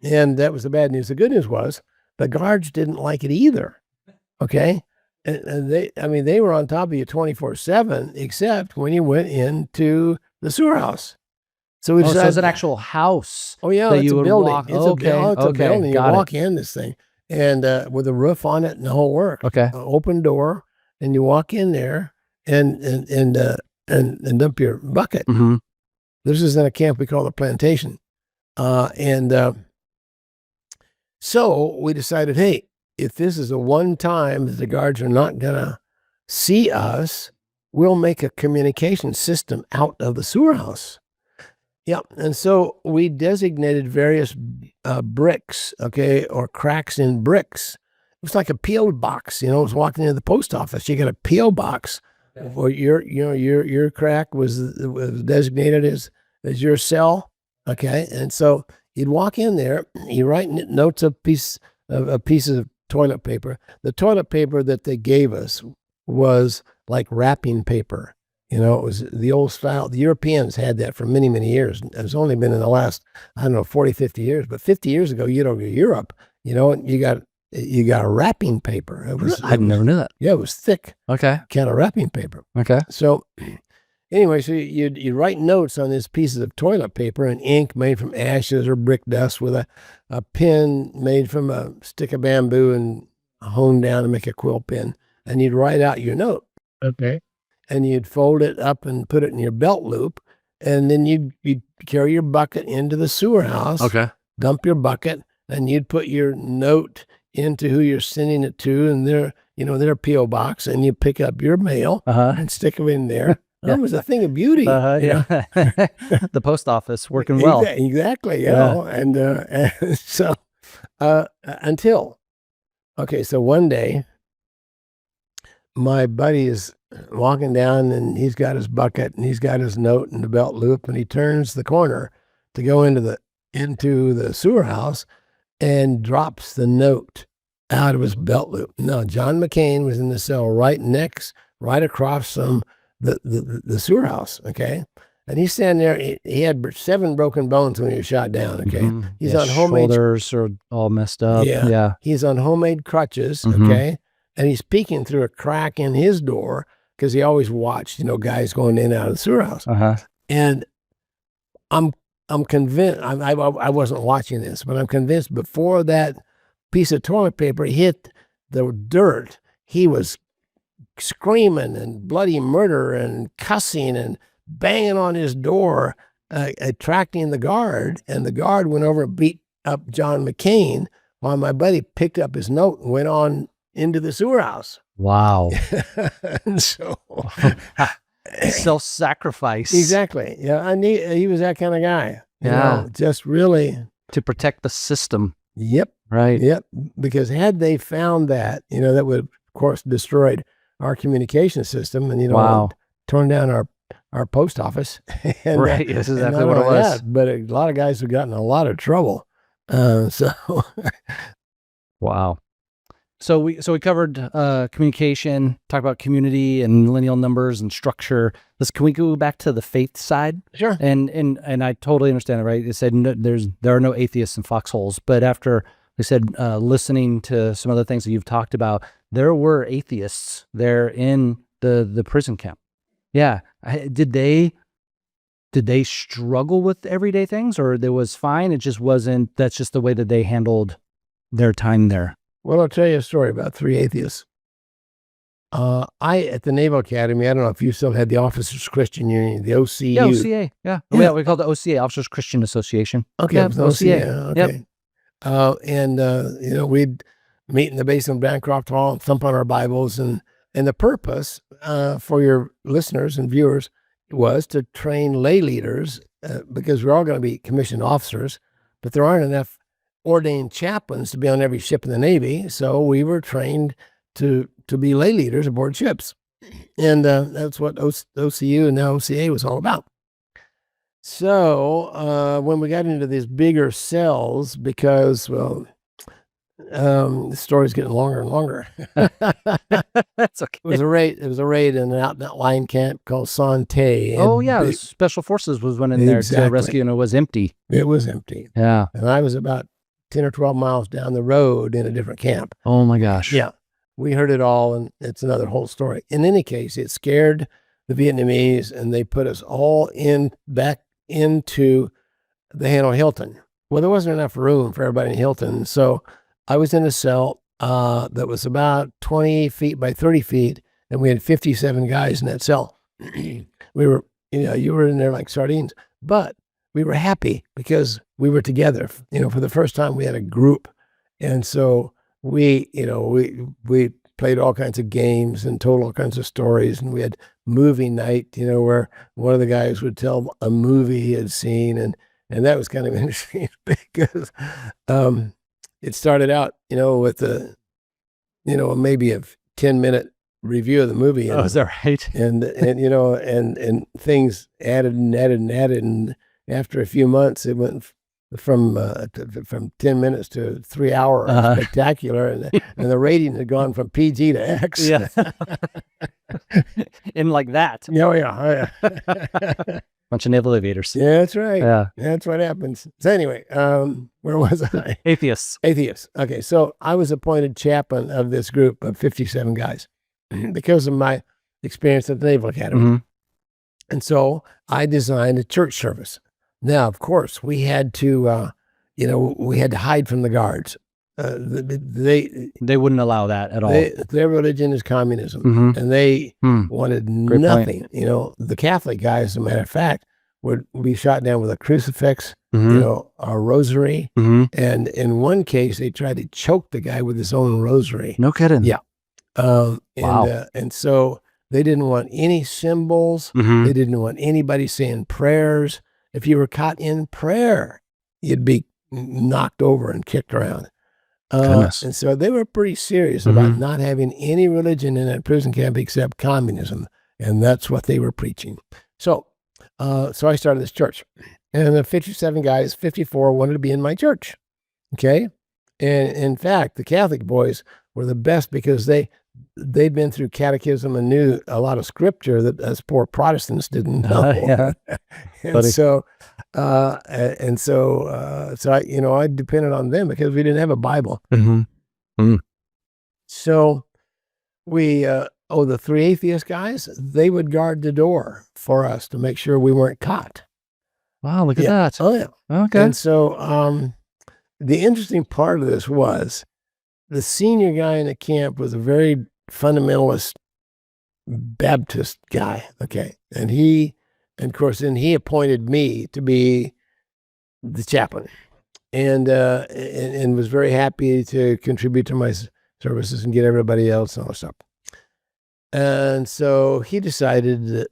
and that was the bad news. The good news was the guards didn't like it either. Okay. And they were on top of you 24/7, except when you went into the sewer house. So we So decided, it's an actual house. oh yeah, that it's you a would building. walk- It's okay, it's a okay, building. You got it. walk in this thing, and with a roof on it and the whole work. Okay. Open door, and you walk in there, and dump your bucket. Mm-hmm. This is in a camp we call the plantation, so we decided, hey, if this is a one time that the guards are not gonna see us, we'll make a communication system out of the sewer house. Yeah, and so we designated various bricks, okay, or cracks in bricks. It was like a PO box, It was walking into the post office. You got a PO box, where your crack was designated as your cell, okay, and so you'd walk in there, you write notes of pieces of toilet paper. The toilet paper that they gave us was like wrapping paper. It was the old style. The Europeans had that for many, many years. It's only been in the last, 40, 50 years. But 50 years ago, you go to Europe, you got a wrapping paper. I never knew that. Yeah, it was thick Okay. kind of wrapping paper. Okay. So anyway, so you'd write notes on these pieces of toilet paper and ink made from ashes or brick dust with a pen made from a stick of bamboo and honed down to make a quill pen. And you'd write out your note. Okay. And you'd fold it up and put it in your belt loop. And then you'd carry your bucket into the sewer house. Okay. Dump your bucket, and you'd put your note into who you're sending it to, and their PO box, and you pick up your mail and stick them in there. That was a thing of beauty. Yeah. The post office working well. Exactly. Yeah. And so until, okay, so one day my buddy is walking down, and he's got his bucket and he's got his note in the belt loop, and he turns the corner to go into the sewer house and drops the note out of his belt loop. No, John McCain was in the cell right across from the sewer house. Okay. And he's standing there. He had 7 broken bones when he was shot down. Okay. Mm-hmm. He's on homemade shoulders are all messed up. Yeah. He's on homemade crutches. Mhm. Okay. And he's peeking through a crack in his door, because he always watched, guys going in and out of the sewer house. And I'm convinced, I wasn't watching this, but I'm convinced before that piece of toilet paper hit the dirt, he was screaming and bloody murder and cussing and banging on his door, attracting the guard. And the guard went over and beat up John McCain, while my buddy picked up his note and went on into the sewer house. Wow. And so Self-sacrifice. exactly. Yeah. And he was that kind of guy. Just really. To protect the system. Yep. Right. Yep. Because had they found that, that would, of course, destroyed our communication system, and, Wow. torn down our post office. And, Right. That's and exactly not what it only was. that, but a lot of guys have gotten in a lot of trouble. So Wow. So we covered communication, talked about community and lineal numbers and structure. Can we go back to the faith side? sure. And I totally understand it, right? It said there are no atheists in foxholes, but after we said listening to some other things that you've talked about, there were atheists there in the prison camp. Yeah. Did they struggle with everyday things, or it was fine? It just wasn't. That's just the way that they handled their time there. Well, I'll tell you a story about 3 atheists. At the Naval Academy, I don't know if you still had the Officers Christian Union, the OCU. Yeah, OCA. Yeah. We call it the OCA, Officers Christian Association. Okay, Yeah, it was OCA. Okay. We'd meet in the basement of Bancroft Hall and thump on our Bibles, and the purpose for your listeners and viewers was to train lay leaders, because we're all going to be commissioned officers, but there aren't enough ordained chaplains to be on every ship in the Navy, so we were trained to be lay leaders aboard ships. And that's what OCU and now OCA was all about. So when we got into these bigger cells, because, well, the story's getting longer and longer. That's okay. It was a raid in an outlying camp called Sante. Oh, yeah. The Special Forces was went in there to rescue, and it was empty. It was empty. Yeah. And I was about 10 or 12 miles down the road in a different camp. Oh, my gosh. Yeah. We heard it all, and it's another whole story. In any case, it scared the Vietnamese, and they put us all back into the Hanoi Hilton. Well, there wasn't enough room for everybody in Hilton, so I was in a cell that was about 20 feet by 30 feet, and we had 57 guys in that cell. We were, you were in there like sardines, but we were happy because we were together. For the first time, we had a group, and so we played all kinds of games and told all kinds of stories, and we had movie night, where one of the guys would tell a movie he had seen, and that was kind of interesting because it started out, with maybe a 10-minute review of the movie. Oh, is that right? And things added, and after a few months, it went from 10 minutes to 3 hours, spectacular, and the rating had gone from PG to X. Yeah. And like that. Oh, yeah. Bunch of naval aviators. Yeah, that's right. Yeah. That's what happens. So anyway, where was I? Atheists. Okay, so I was appointed chaplain of this group of 57 guys because of my experience at the Naval Academy. Mm-hmm. And so I designed a church service. Now, of course, we had to, hide from the guards. They wouldn't allow that at all. Their religion is communism, Mm-hmm. and they wanted Great nothing. The Catholic guys, as a matter of fact, would be shot down with a crucifix, Mm-hmm. a rosary, Mm-hmm. and in one case, they tried to choke the guy with his own rosary. No kidding. Yeah. Wow. And so they didn't want any symbols. Mm-hmm. They didn't want anybody saying prayers. If you were caught in prayer, you'd be knocked over and kicked around. Goodness. And so they were pretty serious about not having any religion in that prison camp except communism. And that's what they were preaching. So I started this church. And the 57 guys, 54 wanted to be in my church. Okay? And in fact, the Catholic boys were the best because they'd been through catechism and knew a lot of scripture that us poor Protestants didn't know. Yeah. So I depended on them because we didn't have a Bible. Mm-hmm. Mm. So the 3 atheist guys, they would guard the door for us to make sure we weren't caught. Wow, look at that. Oh, yeah. Okay. And so the interesting part of this was the senior guy in the camp was a very fundamentalist Baptist guy. Okay. And of course, then he appointed me to be the chaplain and was very happy to contribute to my services and get everybody else and all that stuff. And so he decided that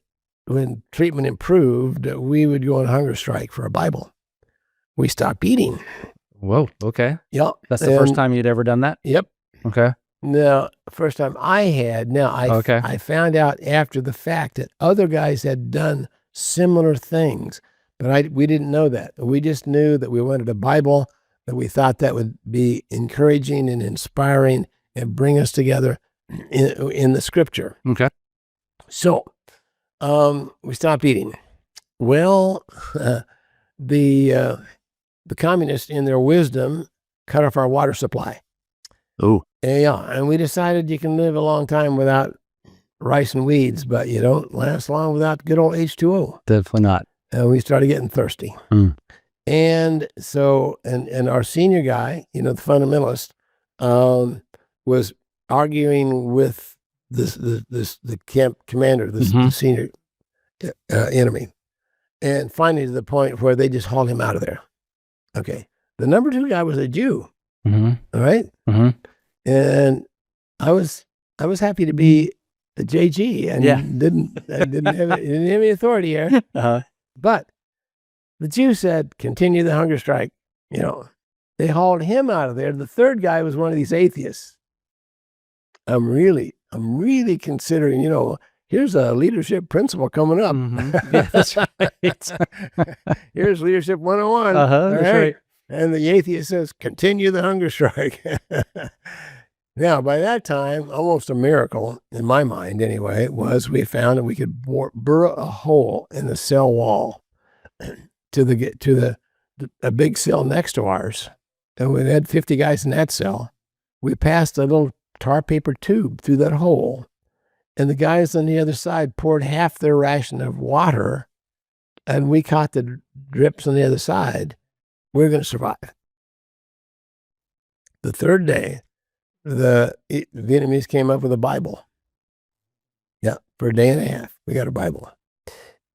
when treatment improved, we would go on hunger strike for a Bible. We stopped eating. Whoa. Okay. Yep. That's the first time you'd ever done that? Yep. Okay. Now, first time I had. Now, I found out after the fact that other guys had done similar things, but we didn't know that. We just knew that we wanted a Bible, that we thought that would be encouraging and inspiring and bring us together in the scripture. Okay. So we stopped eating. Well, the communists, in their wisdom, cut off our water supply. Oh. Yeah, and we decided you can live a long time without rice and weeds, but you don't last long without good old H2O. Definitely not. And we started getting thirsty. Mm. And so, and our senior guy, the fundamentalist, was arguing with the camp commander, the senior enemy, and finally to the point where they just hauled him out of there. Okay. The number 2 guy was a Jew. Mm-hmm. All right. Mm-hmm. And I was happy to be the JG and didn't have any authority here. Uh-huh. But the Jew said, continue the hunger strike, They hauled him out of there. The third guy was one of these atheists. I'm really considering, here's a leadership principle coming up. Yeah, that's right. Here's leadership 101. That's right. And the atheist says, continue the hunger strike. Now, by that time, almost a miracle, in my mind anyway, was we found that we could burrow a hole in the cell wall to a big cell next to ours. And we had 50 guys in that cell. We passed a little tar paper tube through that hole. And the guys on the other side poured half their ration of water, and we caught the drips on the other side. We're going to survive. The third day, the Vietnamese came up with a Bible. Yeah, for a day and a half, we got a Bible.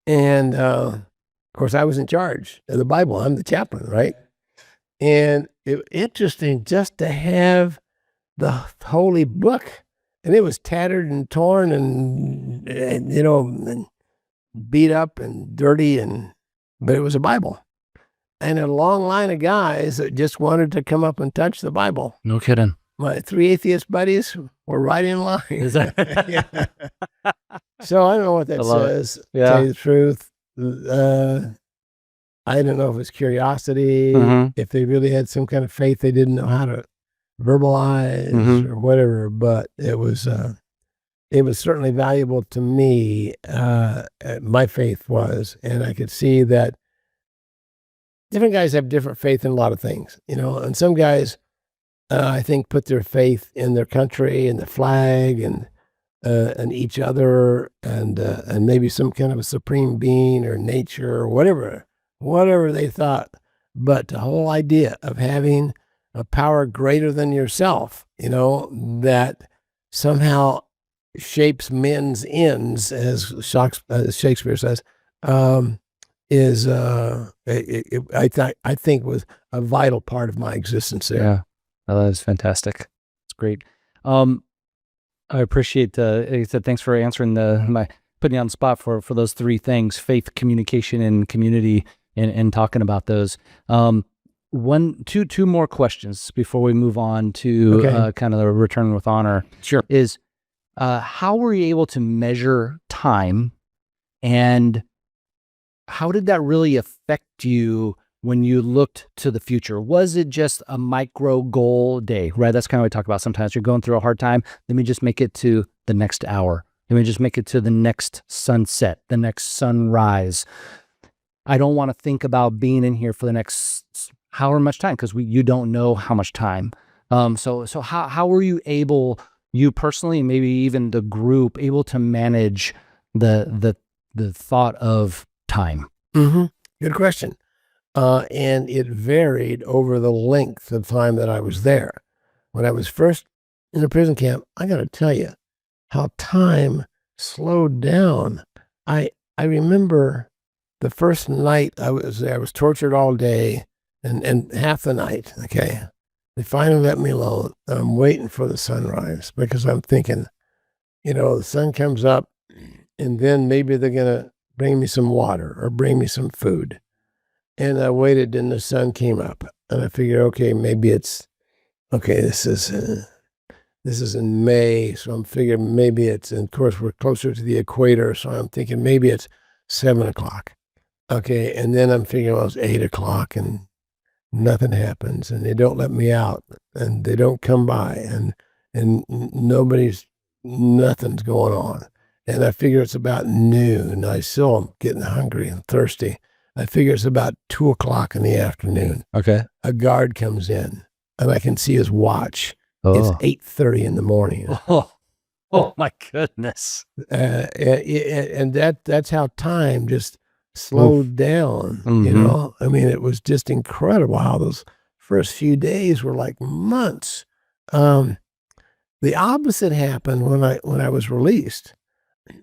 And, of course, I was in charge of the Bible. I'm the chaplain, right? And it was interesting just to have the holy book. And it was tattered and torn and and beat up and dirty, but it was a Bible. And a long line of guys that just wanted to come up and touch the Bible. No kidding. My 3 atheist buddies were right in line. Is that? Yeah. So I don't know what that says. Yeah. To tell you the truth. I don't know if it's curiosity, if they really had some kind of faith they didn't know how to verbalize or whatever, but it was certainly valuable to me. My faith was, and I could see that different guys have different faith in a lot of things, and some guys, I think, put their faith in their country and the flag and each other and maybe some kind of a supreme being or nature or whatever they thought. But the whole idea of having a power greater than yourself, that somehow shapes men's ends, as Shakespeare says, I think was a vital part of my existence there. Yeah, that is fantastic. It's great. I appreciate like I said, thanks for answering putting you on the spot for those 3 things: faith, communication, and community, and talking about those. Two more questions before we move on to kind of the return with honor. Sure. Is how were you able to measure time, and how did that really affect you when you looked to the future? Was it just a micro goal day, right? That's kind of what we talk about sometimes. You're going through a hard time. Let me just make it to the next hour. Let me just make it to the next sunset, the next sunrise. I don't want to think about being in here for the next however much time, because you don't know how much time. So how were you able, you personally, and maybe even the group, able to manage the thought of time? Good question. And it varied over the length of time that I was there. When I was first in the prison camp, I got to tell you how time slowed down. I remember the first night I was there, I was tortured all day and half the night, okay? They finally let me alone. I'm waiting for the sunrise because I'm thinking, the sun comes up and then maybe they're going to bring me some water or bring me some food. And I waited and the sun came up and I figured, okay, maybe this is in May. So I'm figuring maybe and of course we're closer to the equator. So I'm thinking maybe it's 7:00. Okay. And then I'm figuring, well, it's 8:00 and nothing happens and they don't let me out and they don't come by and nothing's going on. And I figure it's about noon. I still am getting hungry and thirsty. I figure it's about 2:00 in the afternoon. Okay. A guard comes in and I can see his watch. It's 8:30 in the morning. Oh my goodness. And that's how time just slowed down, I mean, it was just incredible how those first few days were like months. The opposite happened when I was released.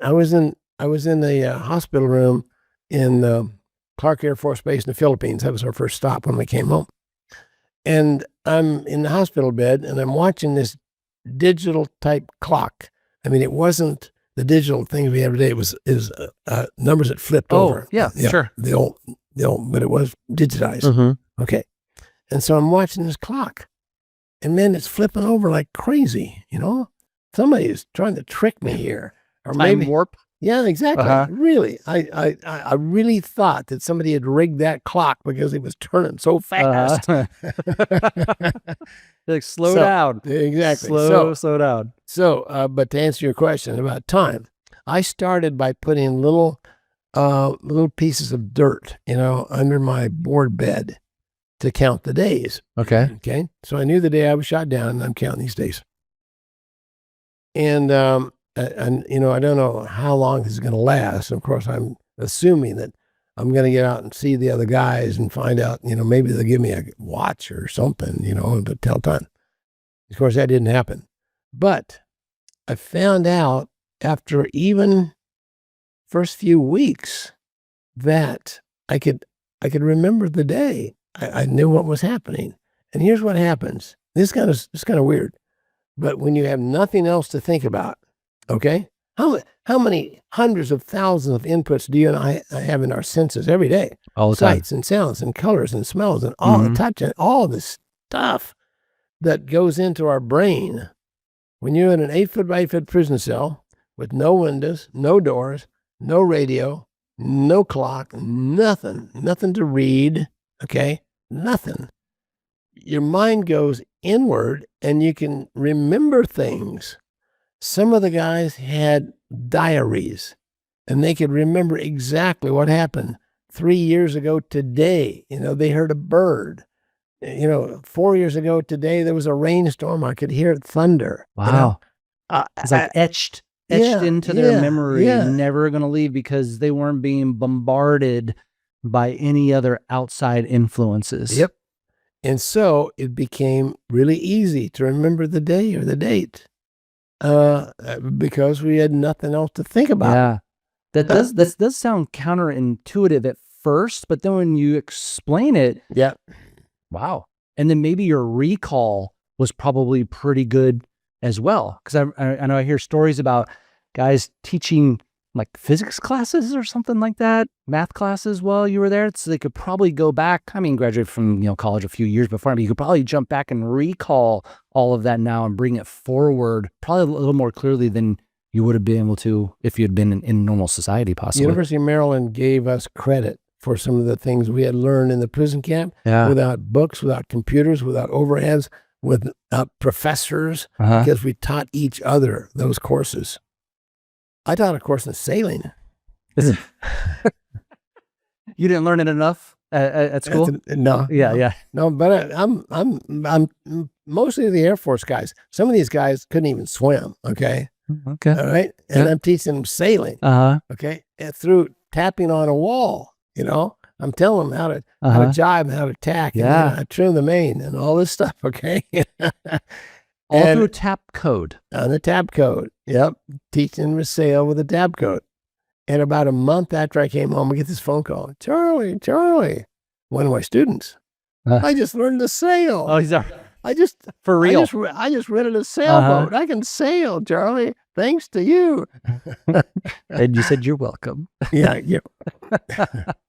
I was in a hospital room in Clark Air Force Base in the Philippines. That was our first stop when we came home. And I'm in the hospital bed and I'm watching this digital type clock. I mean, it wasn't the digital thing we have today. It was numbers that flipped over. Yeah, sure. The old, but it was digitized. Okay. And so I'm watching this clock. And man, it's flipping over like crazy, you know? Somebody is trying to trick me here. Or Time maybe warp. Yeah, exactly. Uh-huh. Really. I really thought that somebody had rigged that clock because it was turning so fast. Like, slow down. Exactly. Slow down. So, but to answer your question about time, I started by putting little pieces of dirt, under my board bed to count the days. Okay. Okay. So I knew the day I was shot down, and I'm counting these days. And I don't know how long this is going to last. Of course, I'm assuming that I'm going to get out and see the other guys and find out, maybe they'll give me a watch or something, to tell time. Of course, that didn't happen. But I found out after even first few weeks that I could remember the day. I knew what was happening. And here's what happens. This is kind of weird. But when you have nothing else to think about, okay? How many hundreds of thousands of inputs do you and I have in our senses every day? All the time. Sights and sounds and colors and smells and all the touch and all this stuff that goes into our brain. When you're in an 8-foot by 8-foot prison cell with no windows, no doors, no radio, no clock, nothing to read, okay? Nothing. Your mind goes inward and you can remember things. Some of the guys had diaries and they could remember exactly what happened 3 years ago today. They heard a bird. 4 years ago today, there was a rainstorm. I could hear thunder. Wow. It's like etched into their memory, yeah. Never going to leave because they weren't being bombarded by any other outside influences. Yep. And so it became really easy to remember the day or the date because we had nothing else to think about. Yeah. That does sound counterintuitive at first, but then when you explain it, yeah. Wow. And then maybe your recall was probably pretty good as well. Because I know I hear stories about guys teaching like physics classes or something like that, math classes while you were there. So they could probably go back. I mean, graduate from college a few years before, but you could probably jump back and recall all of that now and bring it forward probably a little more clearly than you would have been able to if you had been in normal society, possibly. University of Maryland gave us credit for some of the things we had learned in the prison camp without books, without computers, without overheads, without professors, because we taught each other those courses. I taught a course in sailing. You didn't learn it enough at school? No. Yeah. No, but I'm mostly the Air Force guys. Some of these guys couldn't even swim. Okay. Okay. All right. And I'm teaching them sailing. Okay. And through tapping on a wall. I'm telling them how to jibe, how to tack, and how to trim the main and all this stuff, okay? All through tap code. On the tap code, yep. Teaching them to sail with a tap code. And about a month after I came home, I get this phone call. Charlie, one of my students. I just learned to sail. Oh, he's for real. I just rented a sailboat. I can sail, Charlie. Thanks to you. And you said you're welcome. Yeah.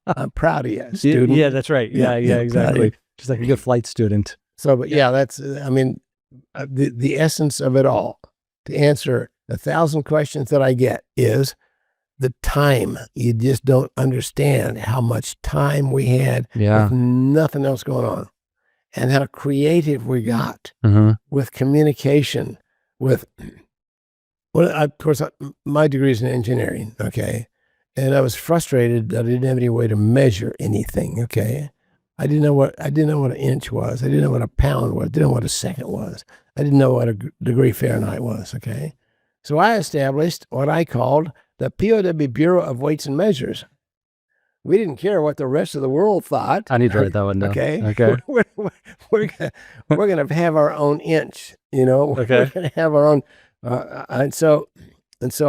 I'm proud of you, student. Yeah, that's right. Yeah, exactly. Just like a good flight student. So, but that's, the essence of it all, to answer 1,000 questions that I get is the time. You just don't understand how much time we had with nothing else going on, and how creative we got with communication, of course, my degree is in engineering, okay? And I was frustrated that I didn't have any way to measure anything, okay? I didn't know what an inch was. I didn't know what a pound was. I didn't know what a second was. I didn't know what a degree Fahrenheit was, okay? So I established what I called the POW Bureau of Weights and Measures. We didn't care what the rest of the world thought. I need to write that one down. Okay. We're going to have our own inch, Okay. We're going to have our own, and so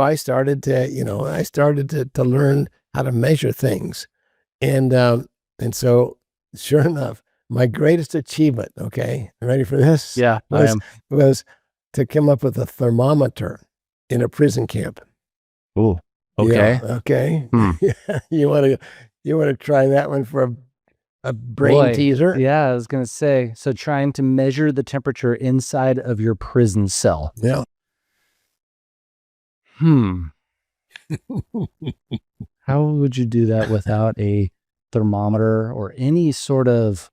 I started to learn how to measure things. And so sure enough, my greatest achievement, okay, ready for this? Yeah, I am. Was to come up with a thermometer in a prison camp. Oh, okay. Yeah, okay. You want to try that one for a brain teaser. Yeah, I was going to say. So trying to measure the temperature inside of your prison cell. Yeah. How would you do that without a thermometer or any sort of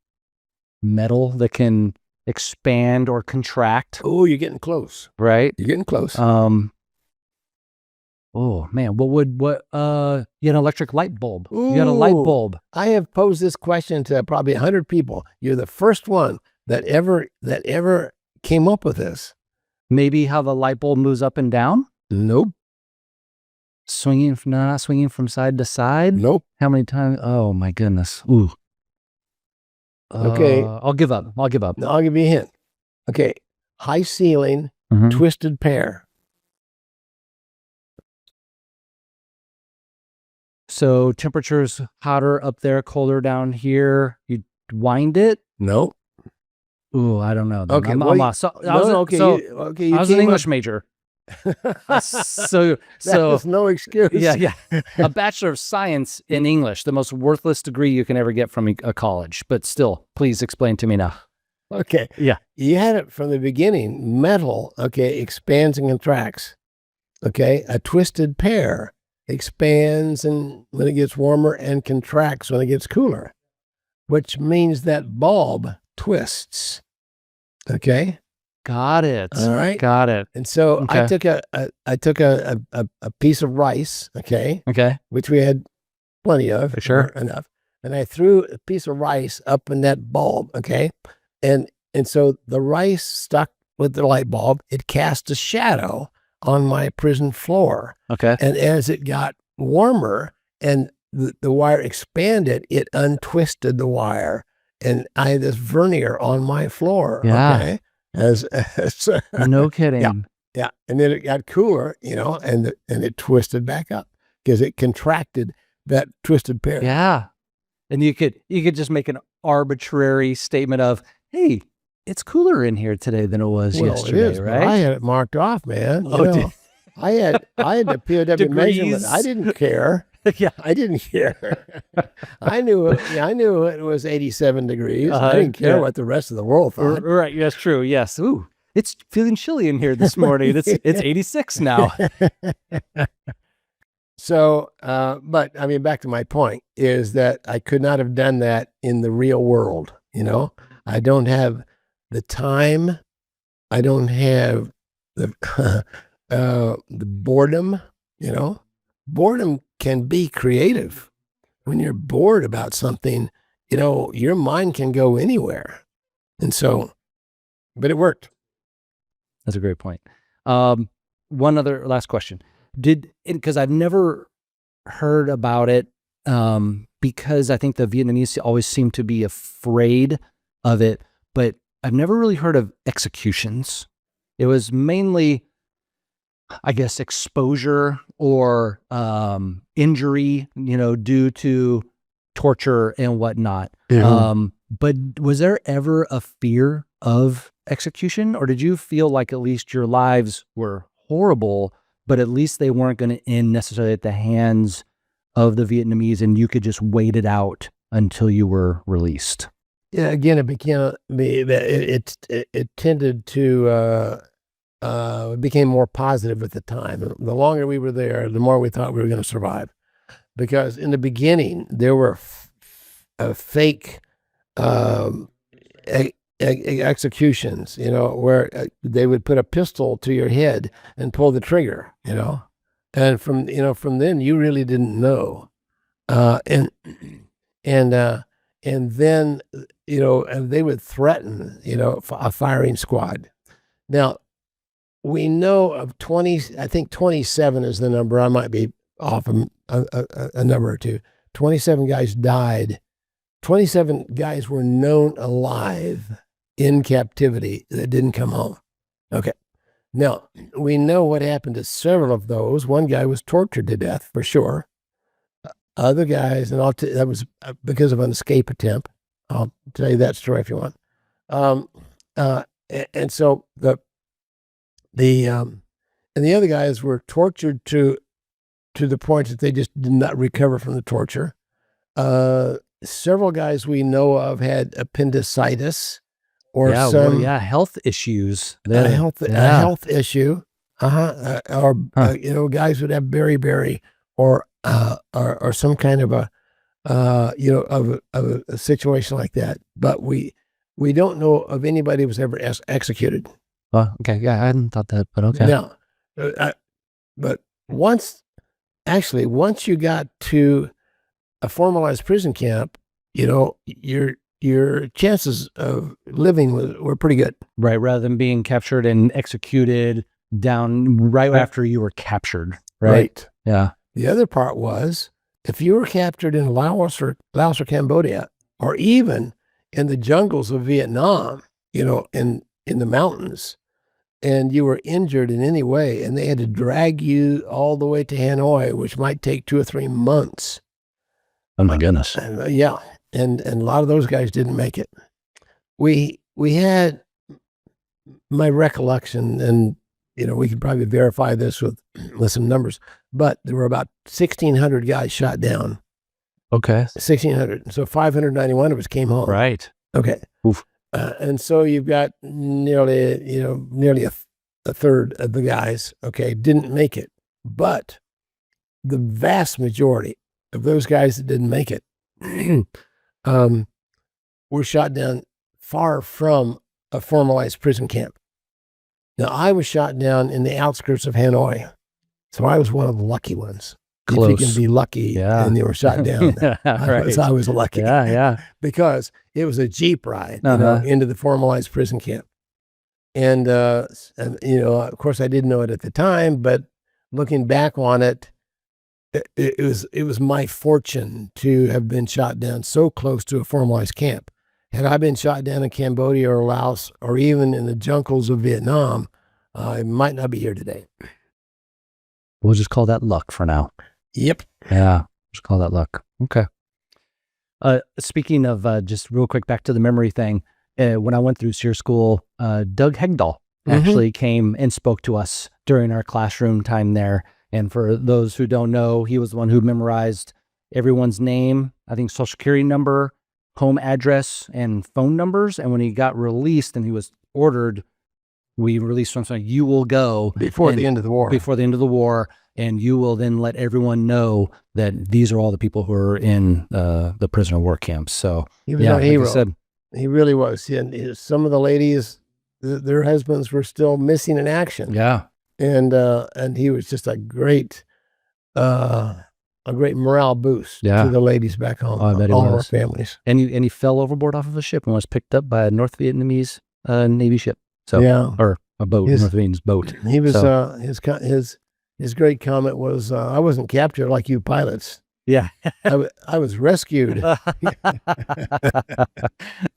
metal that can expand or contract? Oh, you're getting close. Right? You're getting close. Oh man, you had an electric light bulb. You had a light bulb. I have posed this question to probably 100 people. You're the first one that ever came up with this. Maybe how the light bulb moves up and down? Nope. Not swinging from side to side? Nope. How many times? Oh my goodness. Ooh. Okay. I'll give up. No, I'll give you a hint. Okay. High ceiling, twisted pair. So temperature's hotter up there, colder down here. You wind it? Nope. Ooh, I don't know. Okay. I'm lost. I was an English major. so that's no excuse. Yeah. A Bachelor of Science in English, the most worthless degree you can ever get from a college. But still, please explain to me now. Okay. Yeah. You had it from the beginning. Metal, okay, expands and contracts. Okay. A twisted pair expands and when it gets warmer and contracts when it gets cooler, which means that bulb twists. Okay. Got it. All right. Got it. And so Okay. I took a piece of rice, okay, which we had plenty of, Sure, enough, and I threw a piece of rice up in that bulb, okay, and so the rice stuck with the light bulb. It cast a shadow on my prison floor. Okay. And as it got warmer and the wire expanded, it untwisted the wire, and I had this vernier on my floor. Yeah. Okay. As no kidding. Yeah. And then it got cooler, and it twisted back up because it contracted that twisted pair. Yeah. And you could just make an arbitrary statement of, hey, it's cooler in here today than it was yesterday, it is, right? I had it marked off, man. I had the POW measurement. I didn't care. Yeah. I didn't care. I knew it was 87 degrees. I didn't care what the rest of the world thought. Right. That's true. Yes. Ooh, it's feeling chilly in here this morning. It's 86 now. So, but I mean, back to my point is that I could not have done that in the real world. I don't have the time. I don't have the boredom. Boredom can be creative. When you're bored about something, your mind can go anywhere. And so, but it worked. That's a great point. One other last question. Because I've never heard about it, because I think the Vietnamese always seem to be afraid of it, but I've never really heard of executions. It was mainly, I guess, exposure or injury, due to torture and whatnot. Yeah. But was there ever a fear of execution, or did you feel like at least your lives were horrible, but at least they weren't going to end necessarily at the hands of the Vietnamese, and you could just wait it out until you were released? Yeah. Again, it tended to. It became more positive at the time. The longer we were there, the more we thought we were going to survive. Because in the beginning, there were fake executions, where they would put a pistol to your head and pull the trigger, and from then you really didn't know. And then, and they would threaten, a firing squad. Now, we know of 20, I think 27 is the number. I might be off a number or two. 27 guys died. 27 guys were known alive in captivity that didn't come home. Okay. Now, we know what happened to several of those. One guy was tortured to death, for sure. Other guys, and that was because of an escape attempt. I'll tell you that story if you want. And so and the other guys were tortured to the point that they just did not recover from the torture. several guys we know of had appendicitis or Yeah, some health issues. a health issue. Or Huh. guys would have beriberi or some kind of a of a situation like that. But we don't know of anybody who was ever executed. Okay, yeah, I hadn't thought that, but okay. Now, but once you got to a formalized prison camp, your chances of living were pretty good. Right, rather than being captured and executed down right after you were captured. Right. Yeah. The other part was, if you were captured in Laos or Cambodia, or even in the jungles of Vietnam, in the mountains, and you were injured in any way, and they had to drag you all the way to Hanoi, which might take 2 or 3 months. Oh my goodness. Yeah. And a lot of those guys didn't make it. We had, my recollection, and we could probably verify this with some numbers, but there were about 1,600 guys shot down. Okay. 1,600. So 591 of us came home. Right. Okay. Oof. And so you've got nearly a third of the guys, didn't make it. But the vast majority of those guys that didn't make it were shot down far from a formalized prison camp. Now, I was shot down in the outskirts of Hanoi, so I was one of the lucky ones. Close. If you can be lucky and you were shot down, I was lucky. Yeah. Because it was a Jeep ride into the formalized prison camp. And of course, I didn't know it at the time, but looking back on it, it was my fortune to have been shot down so close to a formalized camp. Had I been shot down in Cambodia or Laos or even in the jungles of Vietnam, I might not be here today. We'll just call that luck for now. Yep. Yeah, just call that luck. Okay. Speaking of, just real quick, back to the memory thing. When I went through SEER school, Doug Hegdahl actually came and spoke to us during our classroom time there. And for those who don't know, he was the one who memorized everyone's name, I think social security number, home address, and phone numbers. And when he got released and he was ordered, we released him saying, you will go. Before the end of the war. Before the end of the war. And you will then let everyone know that these are all the people who are in the prisoner of war camps. So he was a hero. Like he really was. And some of the ladies, their husbands were still missing in action. Yeah. And he was just a great morale boost to the ladies back home. Oh, I bet all of our families. And he fell overboard off of a ship and was picked up by a North Vietnamese Navy ship. So or a boat, North Vietnamese boat. He was his great comment was, "I wasn't captured like you pilots. Yeah, I was rescued."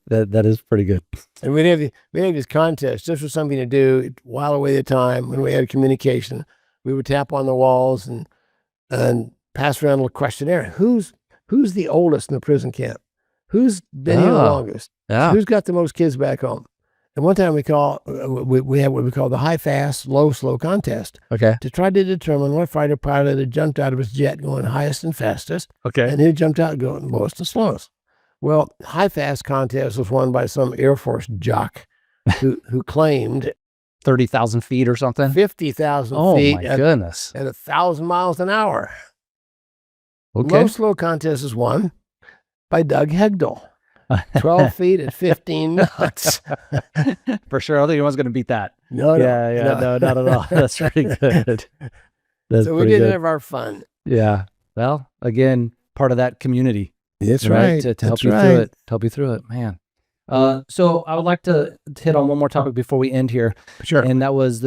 That is pretty good. And we had this contest. This was something to do while away the time when we had communication. We would tap on the walls and pass around a little questionnaire. Who's the oldest in the prison camp? Who's been here the longest? Yeah. Who's got the most kids back home? And one time we had what we call the high, fast, low, slow contest. Okay. To try to determine what fighter pilot had jumped out of his jet going highest and fastest. Okay. And who jumped out going lowest and slowest. Well, high, fast contest was won by some Air Force jock who claimed 30,000 feet or something. 50,000 feet. Oh my goodness. At 1,000 miles an hour. Okay. Low, slow contest is won by Doug Hegdahl. 12 feet at 15 knots. For sure. I don't think anyone's going to beat that. No, not at all. That's pretty good. So we did have our fun. Yeah. Well, again, part of that community. That's right. To help you through it. To help you through it, man. So I would like to hit on one more topic before we end here. Sure. And that's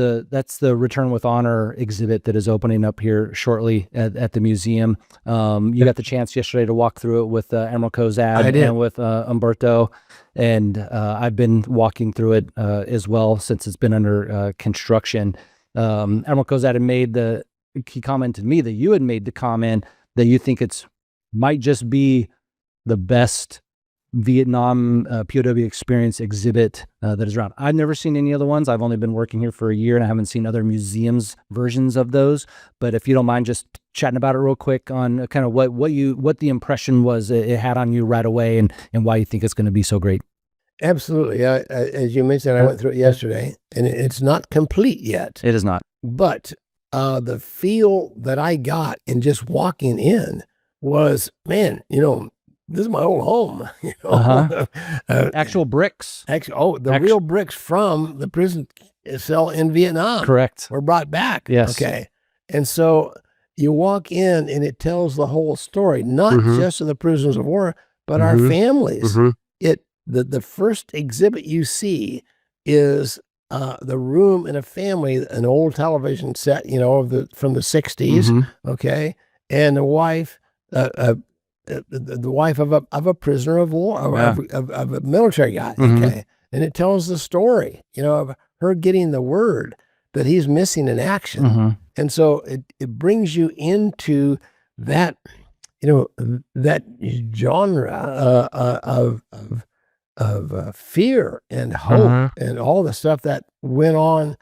the Return with Honor exhibit that is opening up here shortly at the museum. You got the chance yesterday to walk through it with Admiral Kozad and with Umberto. And I've been walking through it as well since it's been under construction. Admiral Kozad had he commented to me that you had made the comment that you think might just be the best Vietnam POW experience exhibit that is around. I've never seen any other ones. I've only been working here for a year, and I haven't seen other museums versions of those. But if you don't mind just chatting about it real quick on kind of what the impression was it had on you right away, and why you think it's going to be so great. Absolutely. As you mentioned, I went through it yesterday, and it's not complete yet. It is not. But the feel that I got in just walking in was, man, this is my old home. Actual bricks. Real bricks from the prison cell in Vietnam. Correct. Were brought back. Yes. Okay. And so you walk in and it tells the whole story, not just of the prisoners of war, but our families. The first exhibit you see is the room in a family, an old television set, from the 60s. Okay. And the wife, the wife of a prisoner of war, of a military guy. Okay. And it tells the story, of her getting the word that he's missing in action. And so it brings you into that, that genre of fear and hope and all the stuff that went on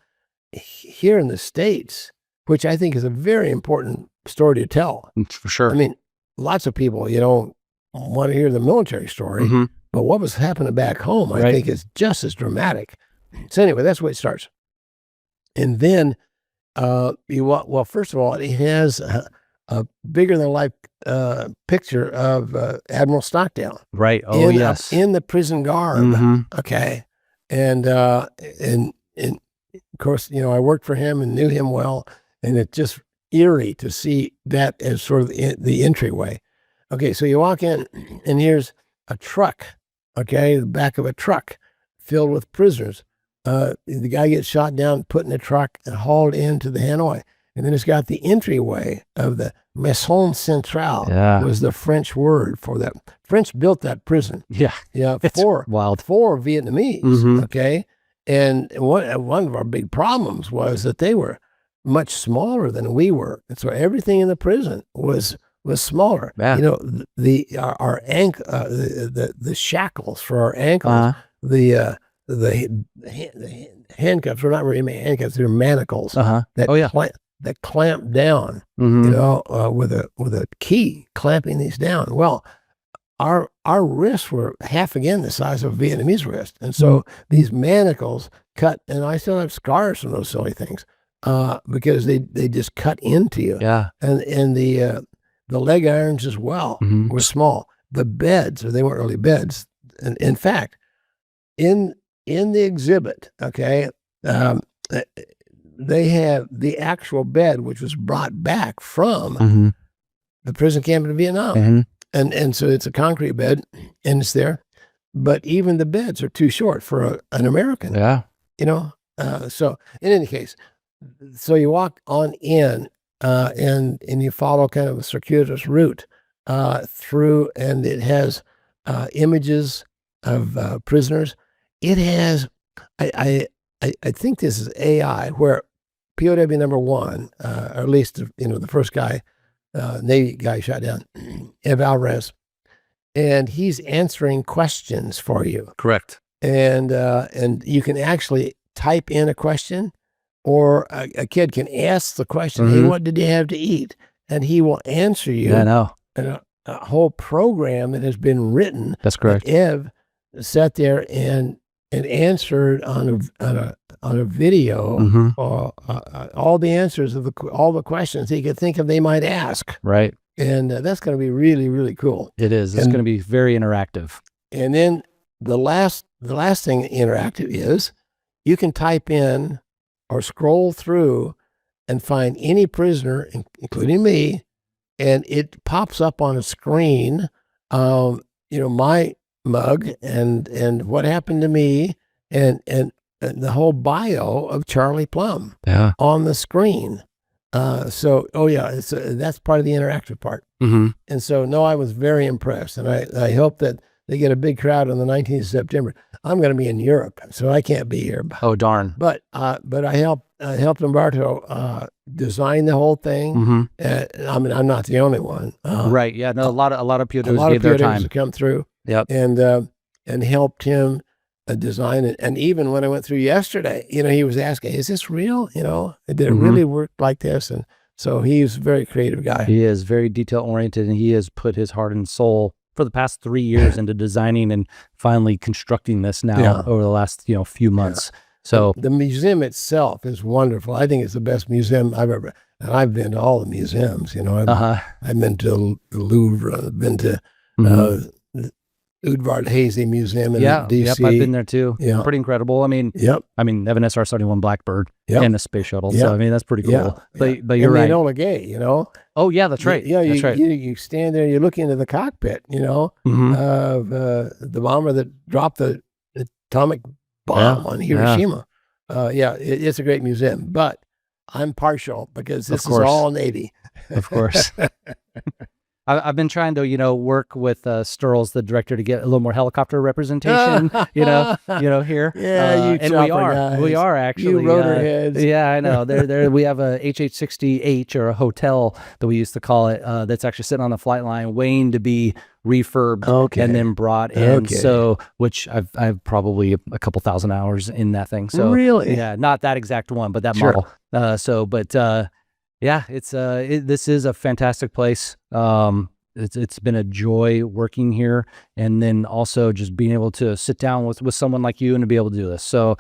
here in the States, which I think is a very important story to tell. For sure. I mean, lots of people, want to hear the military story, but what was happening back home, I think, is just as dramatic. So anyway, that's where it starts. And then, first of all, it has a bigger than life picture of Admiral Stockdale. Right. Oh, yes. In the prison garb. Okay. And of course, I worked for him and knew him well, and it's just eerie to see that as sort of the entryway. Okay, so you walk in, and here's a truck, the back of a truck filled with prisoners. The guy gets shot down, put in a truck, and hauled into the Hanoi. And then it's got the entryway of the Maison Centrale, was the French word for that. French built that prison. Yeah. It's wild. For Vietnamese, okay? And one of our big problems was that they were much smaller than we were. And so everything in the prison was smaller. Yeah. Our the shackles for our ankles, the handcuffs were not really handcuffs; they're manacles that clamp down. With a key clamping these down. Well, our wrists were half again the size of a Vietnamese wrist, and so these manacles cut. And I still have scars from those silly things because they just cut into you. Yeah, and the leg irons as well were small. The beds, or they weren't really beds. And in fact, in the exhibit, they have the actual bed, which was brought back from the prison camp in Vietnam. And so it's a concrete bed, and it's there. But even the beds are too short for an American. Yeah. So in any case, so you walk on in, and you follow kind of a circuitous route through, and it has images of prisoners. It has, I think this is AI, where POW number one, or at least the first guy, Navy guy shot down, Ev Alvarez, and he's answering questions for you. Correct. And you can actually type in a question, or a kid can ask the question, hey, what did you have to eat? And he will answer you. Yeah, I know. And a whole program that has been written. That's correct. Ev sat there and answered on a video all the answers of all the questions he could think of they might ask. Right. And that's going to be really, really cool. It is. It's going to be very interactive. And then the last thing interactive is you can type in or scroll through and find any prisoner, including me, and it pops up on a screen, my mug and what happened to me and the whole bio of Charlie Plumb on the screen. That's part of the interactive part. And so, no, I was very impressed, and I hope that they get a big crowd on the 19th of September. I'm going to be in Europe, so I can't be here. Oh, darn. But I helped Umberto design the whole thing. I'm not the only one. Right. Yeah. No, a lot of POWs a lot gave of their POWs time have come through. Yep. and helped him design it. And even when I went through yesterday, he was asking, "Is this real? Did it really work like this?" And so he's a very creative guy. He is very detail oriented, and he has put his heart and soul for the past 3 years into designing and finally constructing this now over the last few months. So the museum itself is wonderful. I think it's the best museum I've ever. And I've been to all the museums. I've been to the Louvre. I've been to the Udvar Hazy Museum in D.C. Yep, I've been there too. Yeah. Pretty incredible. I mean, they have an SR-71 Blackbird and a space shuttle. So I mean, that's pretty cool. Yeah. But you're right. Enola Gay, Oh yeah, that's right. That's right. You stand there, you look into the cockpit, of the bomber that dropped the atomic bomb on Hiroshima. It's a great museum, but I'm partial because this is all Navy. Of course. I've been trying to, work with Sturls, the director, to get a little more helicopter representation, here. Yeah, and we are actually. You rotor heads. Yeah, I know. We have a HH-60H, or a hotel that we used to call it, that's actually sitting on the flight line, waiting to be refurbed and then brought in. So, which I've probably a couple thousand hours in that thing. So really, yeah, not that exact one, but that model. Yeah, this is a fantastic place. It's been a joy working here, and then also just being able to sit down with someone like you and to be able to do this. So,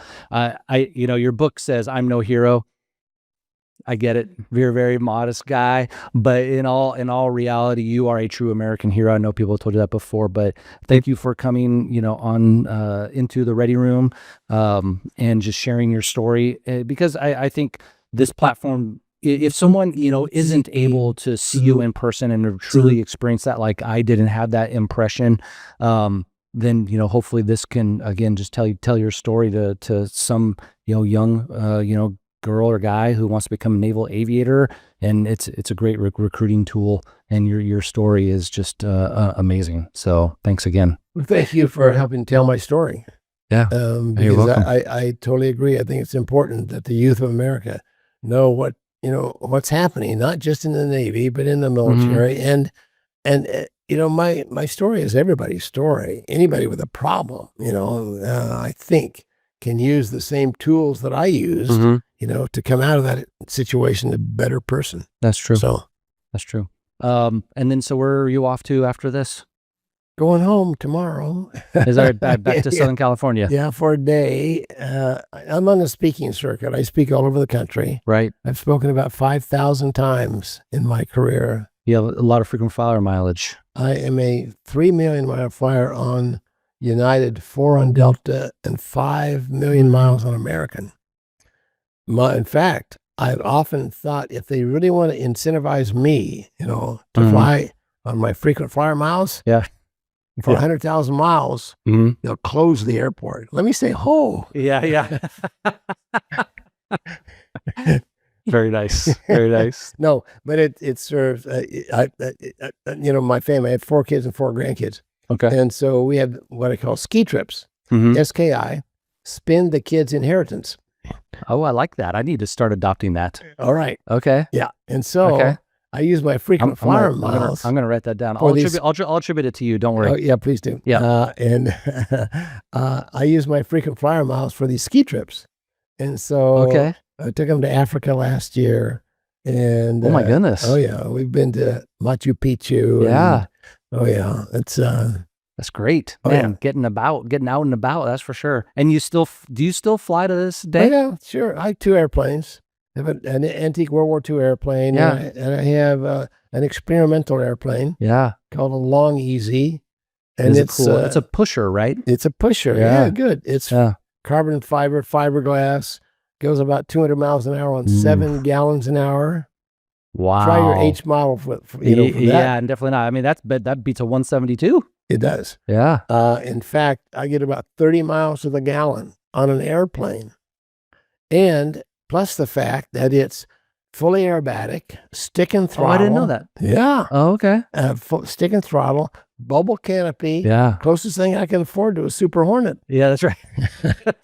your book says I'm no hero. I get it. You're a very modest guy, but in all reality, you are a true American hero. I know people have told you that before, but thank you for coming, on into the Ready Room, and just sharing your story, because I think this platform. If someone, isn't able to see you in person and truly experience that, like I did and have that impression, then, hopefully this can, again, just tell your story to some, young, girl or guy who wants to become a naval aviator. And it's a great recruiting tool, and your story is just amazing. So thanks again. Well, thank you for helping tell my story. Yeah. Because you're welcome. I totally agree. I think it's important that the youth of America know what's happening, not just in the Navy, but in the military. And my story is everybody's story. Anybody with a problem, I think can use the same tools that I used, to come out of that situation a better person. That's true. So that's true. And then, so where are you off to after this? Going home tomorrow. Is that back to Southern California? Yeah, for a day. I'm on the speaking circuit. I speak all over the country. Right. I've spoken about 5,000 times in my career. You have a lot of frequent flyer mileage. I am a 3 million mile flyer on United, 4 on Delta, and 5 million miles on American. In fact, I've often thought if they really want to incentivize me, to fly on my frequent flyer miles. Yeah. For 100,000 miles, they'll close the airport. Let me say, Yeah. Very nice. Very nice. No, but it serves, my family, I have 4 kids and 4 grandkids. Okay. And so we have what I call ski trips, SKI, spend the kids' inheritance. Oh, I like that. I need to start adopting that. All right. Okay. Yeah. And so I use my frequent flyer miles. I'm going to write that down. I'll attribute it to you. Don't worry. Oh, yeah, please do. Yeah. And I use my frequent flyer miles for these ski trips. And so I took them to Africa last year. And oh my goodness. Oh yeah. We've been to Machu Picchu. Yeah. Oh yeah. That's great. Man, getting out and about, that's for sure. And do you still fly to this day? Oh, yeah, sure. I have 2 airplanes. I have an antique World War II airplane. Yeah. And I have an experimental airplane. Yeah. Called a Long Easy. And it's cool. It's a pusher, right? It's a pusher. Yeah, good. It's carbon fiber, fiberglass. Goes about 200 miles an hour on 7 gallons an hour. Wow. Try your H model for that. Yeah, and definitely not. I mean, that beats a 172. It does. Yeah. In fact, I get about 30 miles to the gallon on an airplane. And plus the fact that it's fully aerobatic, stick and Oh, throttle. I didn't know that. Yeah. Oh, okay. Stick and throttle, bubble canopy. Yeah. Closest thing I can afford to a Super Hornet. Yeah, that's right.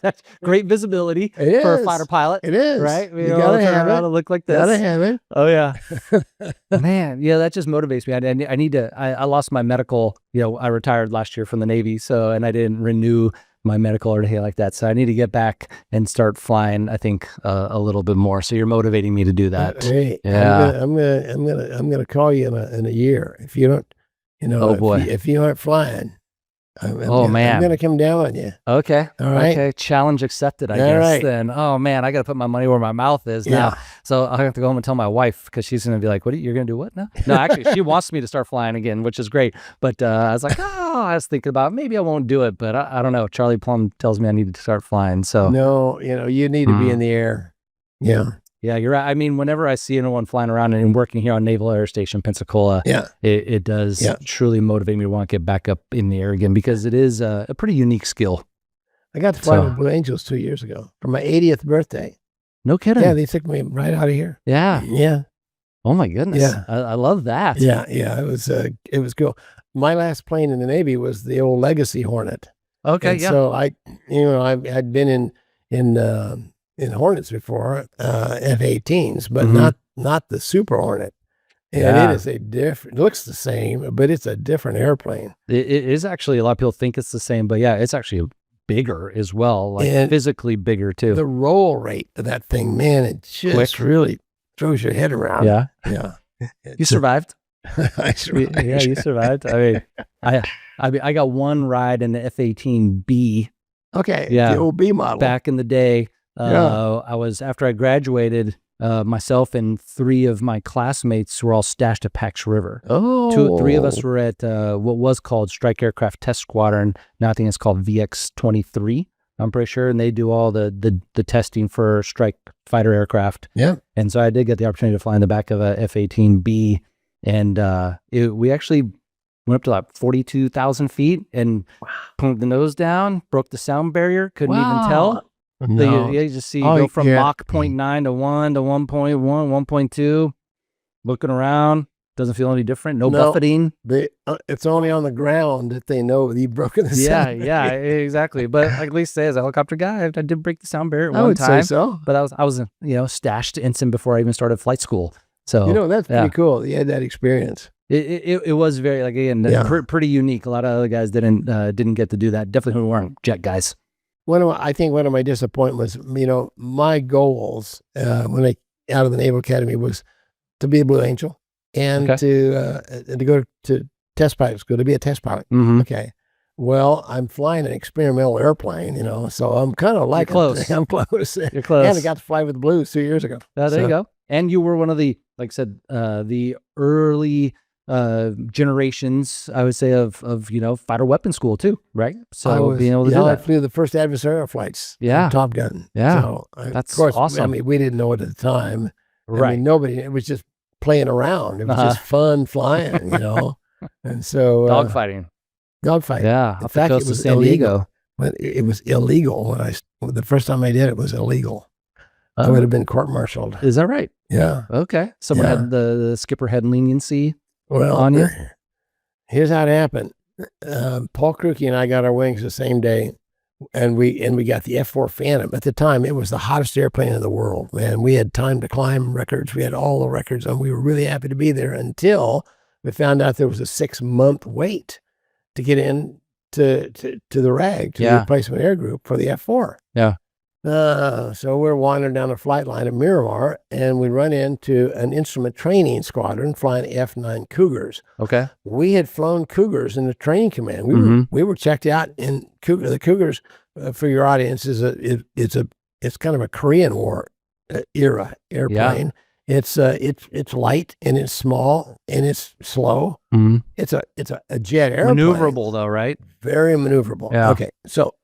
That's great visibility It for a is. fighter pilot. It is. Right? You gotta have it. To look like this. Gotta have it. Oh yeah. Man, yeah, that just motivates me. I need to, I lost my medical, I retired last year from the Navy. And I didn't renew my medical or anything like that. So I need to get back and start flying, I think, a little bit more. So you're motivating me to do that. Hey, Yeah. I'm gonna call you in a year. If you don't, Oh, boy. if you aren't flying, man. I'm gonna come down on you. Okay. All right. Okay. Challenge accepted, I All guess. right. Then. Oh man, I got to put my money where my mouth is now. Yeah. So I'll have to go home and tell my wife because she's going to be like, you're going to do what now? No, actually, she wants me to start flying again, which is great. But I was like, I was thinking about maybe I won't do it, but I don't know. Charlie Plumb tells me I need to start flying. So No, you need to be in the air. Yeah. Yeah, you're right. I mean, whenever I see anyone flying around and working here on Naval Air Station, Pensacola, Yeah. it does truly motivate me to want to get back up in the air again because it is a pretty unique skill. I got to fly with Blue Angels 2 years ago for my 80th birthday. No kidding. Yeah, they took me right out of here. Yeah. Yeah. Oh my goodness. Yeah. I love that. Yeah. Yeah. It was cool. My last plane in the Navy was the old Legacy Hornet. Okay. And so I'd been in Hornets before, F-18s, but not the Super Hornet. And it is it looks the same, but it's a different airplane. It is actually, a lot of people think it's the same, but yeah, it's actually bigger as well, like And physically bigger too. The roll rate of that thing, man, it just really throws your head around. Yeah. Yeah. You survived. I survived. Yeah, you survived. I mean, I got one ride in the F-18B. Okay. Yeah. The old B model. Back in the day. After I graduated, myself and 3 of my classmates were all stashed at Pax River. Oh. 3 of us were at what was called Strike Aircraft Test Squadron. Now I think it's called VX-23. I'm pretty sure, and they do all the testing for strike fighter aircraft. Yeah. And so I did get the opportunity to fly in the back of a F-18B, and we actually went up to like 42,000 feet and pumped the nose down, broke the sound barrier, couldn't even tell. No. So you just see go from Mach 0.9 to 1 to 1.1, 1.2, looking around, doesn't feel any different, no buffeting. It's only on the ground that they know that you've broken the sound barrier. Yeah, exactly. But at least as a helicopter guy, I did break the sound barrier at one I would time. say so. But I was stashed instant before I even started flight school. So that's pretty cool. You had that experience. It was very, like, again, pretty unique. A lot of other guys didn't get to do that. Definitely who weren't jet guys. I think one of my disappointments, my goals when I out of the Naval Academy was to be a Blue Angel and to go to test pilot school, to be a test pilot. Mm-hmm. Okay. Well, I'm flying an experimental airplane, so I'm kind of like close. I'm close. You're close. And I got to fly with the Blues 2 years ago. There you go. And you were one of the, like I said, the early generations, I would say, of fighter weapon school too, right? So being able to do that. I flew the first adversarial flights. Yeah. Top Gun. Yeah. So that's of course, awesome. I mean, we didn't know it at the time. Right. I mean, nobody. It was just playing around. It was just fun flying, And so dogfighting. Yeah. In fact, it was San Diego. But it was illegal the first time I did it was illegal. I would have been court-martialed. Is that right? Yeah. Okay. Someone had the skipper had leniency. Well, on you? Here's how it happened. Paul Krukey and I got our wings the same day, and we got the F-4 Phantom. At the time, it was the hottest airplane in the world, man. We had time to climb records. We had all the records, and we were really happy to be there until we found out there was a 6-month wait to get in to the RAG, to the replacement air group for the F-4. Yeah. So we're wandering down the flight line at Miramar, and we run into an instrument training squadron flying F-9 Cougars. Okay. We had flown Cougars in the training command. We were checked out in Cougar. The Cougars, for your audience, it's kind of a Korean War era airplane. Yeah. It's light and it's small and it's slow. Mm-hmm. It's a jet airplane. Maneuverable though, right? Very maneuverable. Yeah. Okay, so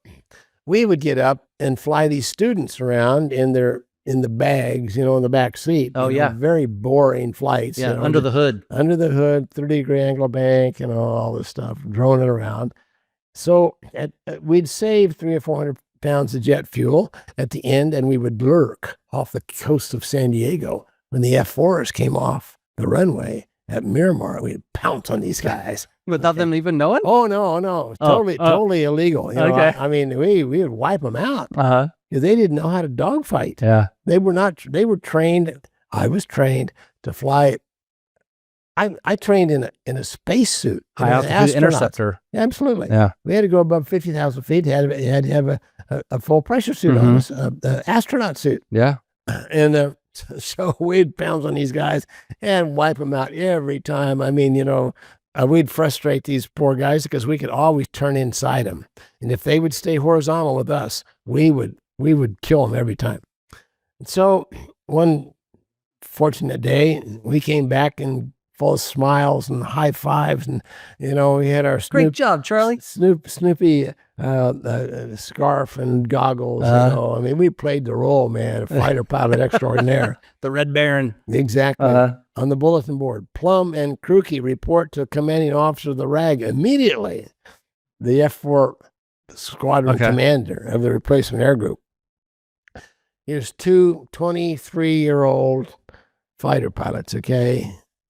we would get up and fly these students around in the bags, in the back seat. Oh, yeah. Very boring flights. Yeah, under the hood. Under the hood, 30-degree angle of bank, all this stuff, droning around. So we'd save 300 or 400 pounds of jet fuel at the end, and we would lurk off the coast of San Diego when the F-4s came off the runway at Miramar, we'd pounce on these guys. Without them even knowing? Oh, no. Totally illegal. You know, Okay. I mean, we would wipe them out. Uh-huh. Because they didn't know how to dogfight. Yeah. They were trained. I was trained to fly. I trained in a spacesuit. High altitude interceptor. Yeah, absolutely. Yeah. We had to go above 50,000 feet. You had to have a full pressure suit on us, an astronaut suit. Yeah. And so we'd pounce on these guys and wipe them out every time. I mean, we'd frustrate these poor guys because we could always turn inside them. And if they would stay horizontal with us, we would kill them every time. And so one fortunate day, we came back and full of smiles and high fives, and we had our Great job, Charlie. Snoopy scarf and goggles. I mean, we played the role, man, fighter pilot extraordinaire. The Red Baron. Exactly. On the bulletin board, Plumb and Krukey report to commanding officer of the RAG immediately. The F-4 squadron commander of the replacement air group. Here's two 23-year-old fighter pilots,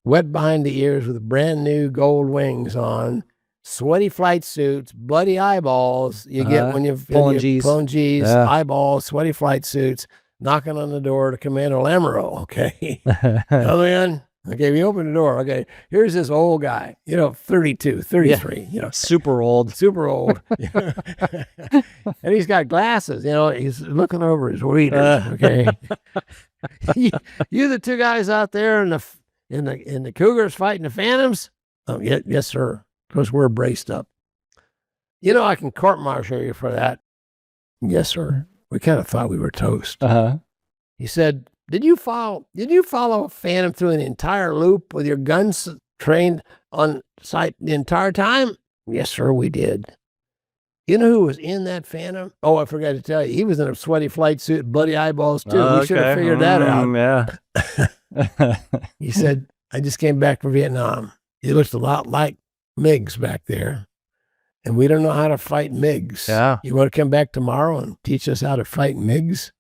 wet behind the ears with brand new gold wings on, sweaty flight suits, bloody eyeballs you get when you're pulling G's, eyeballs, sweaty flight suits, knocking on the door to Commander Lamoureux, Come in. We open the door. Here's this old guy, 32, 33, Super old. And he's got glasses, he's looking over his readers, You the two guys out there in the Cougars fighting the Phantoms? Oh, yes, sir. Because we're braced up. I can court-martial you for that. Yes, sir. We kind of thought we were toast. He said, Did you follow a Phantom through an entire loop with your guns trained on sight the entire time? Yes, sir, we did. You know who was in that Phantom? Oh, I forgot to tell you. He was in a sweaty flight suit, bloody eyeballs, too. We should have figured that out. Yeah. He said, I just came back from Vietnam. It looks a lot like MiGs back there. And we don't know how to fight MiGs. Yeah. You want to come back tomorrow and teach us how to fight MiGs?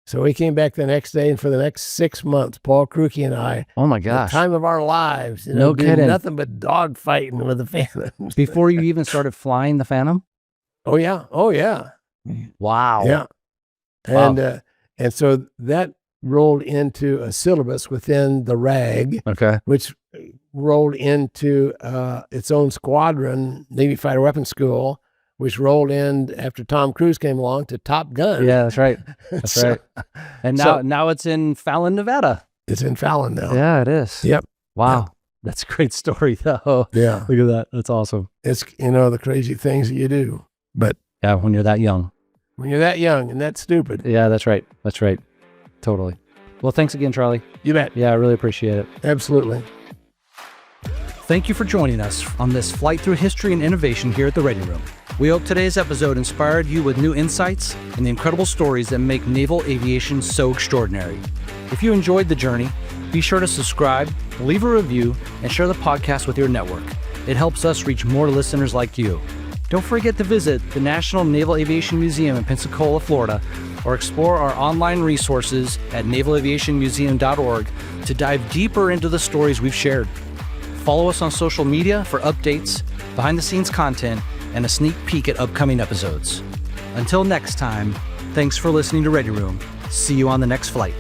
So we came back the next day, and for the next 6 months, Paul Krukey and I, oh my gosh, the time of our lives, no kidding, nothing but dog fighting with the Phantoms. Before you even started flying the Phantom? Oh yeah. Wow. Yeah. And so that rolled into a syllabus within the RAG, which rolled into its own squadron, Navy Fighter Weapons School, which rolled in after Tom Cruise came along to Top Gun. Yeah, that's right. That's right. And now it's in Fallon, Nevada. It's in Fallon now. Yeah, it is. Yep. Wow. Yep. That's a great story, though. Yeah. Look at that. That's awesome. It's, the crazy things that you do. But yeah, when you're that young. When you're that young and that stupid. Yeah, that's right. That's right. Totally. Well, thanks again, Charlie. You bet. Yeah, I really appreciate it. Absolutely. Thank you for joining us on this flight through history and innovation here at the Ready Room. We hope today's episode inspired you with new insights and the incredible stories that make naval aviation so extraordinary. If you enjoyed the journey, be sure to subscribe, leave a review, and share the podcast with your network. It helps us reach more listeners like you. Don't forget to visit the National Naval Aviation Museum in Pensacola, Florida, or explore our online resources at navalaviationmuseum.org to dive deeper into the stories we've shared. Follow us on social media for updates, behind-the-scenes content, and a sneak peek at upcoming episodes. Until next time, thanks for listening to Ready Room. See you on the next flight.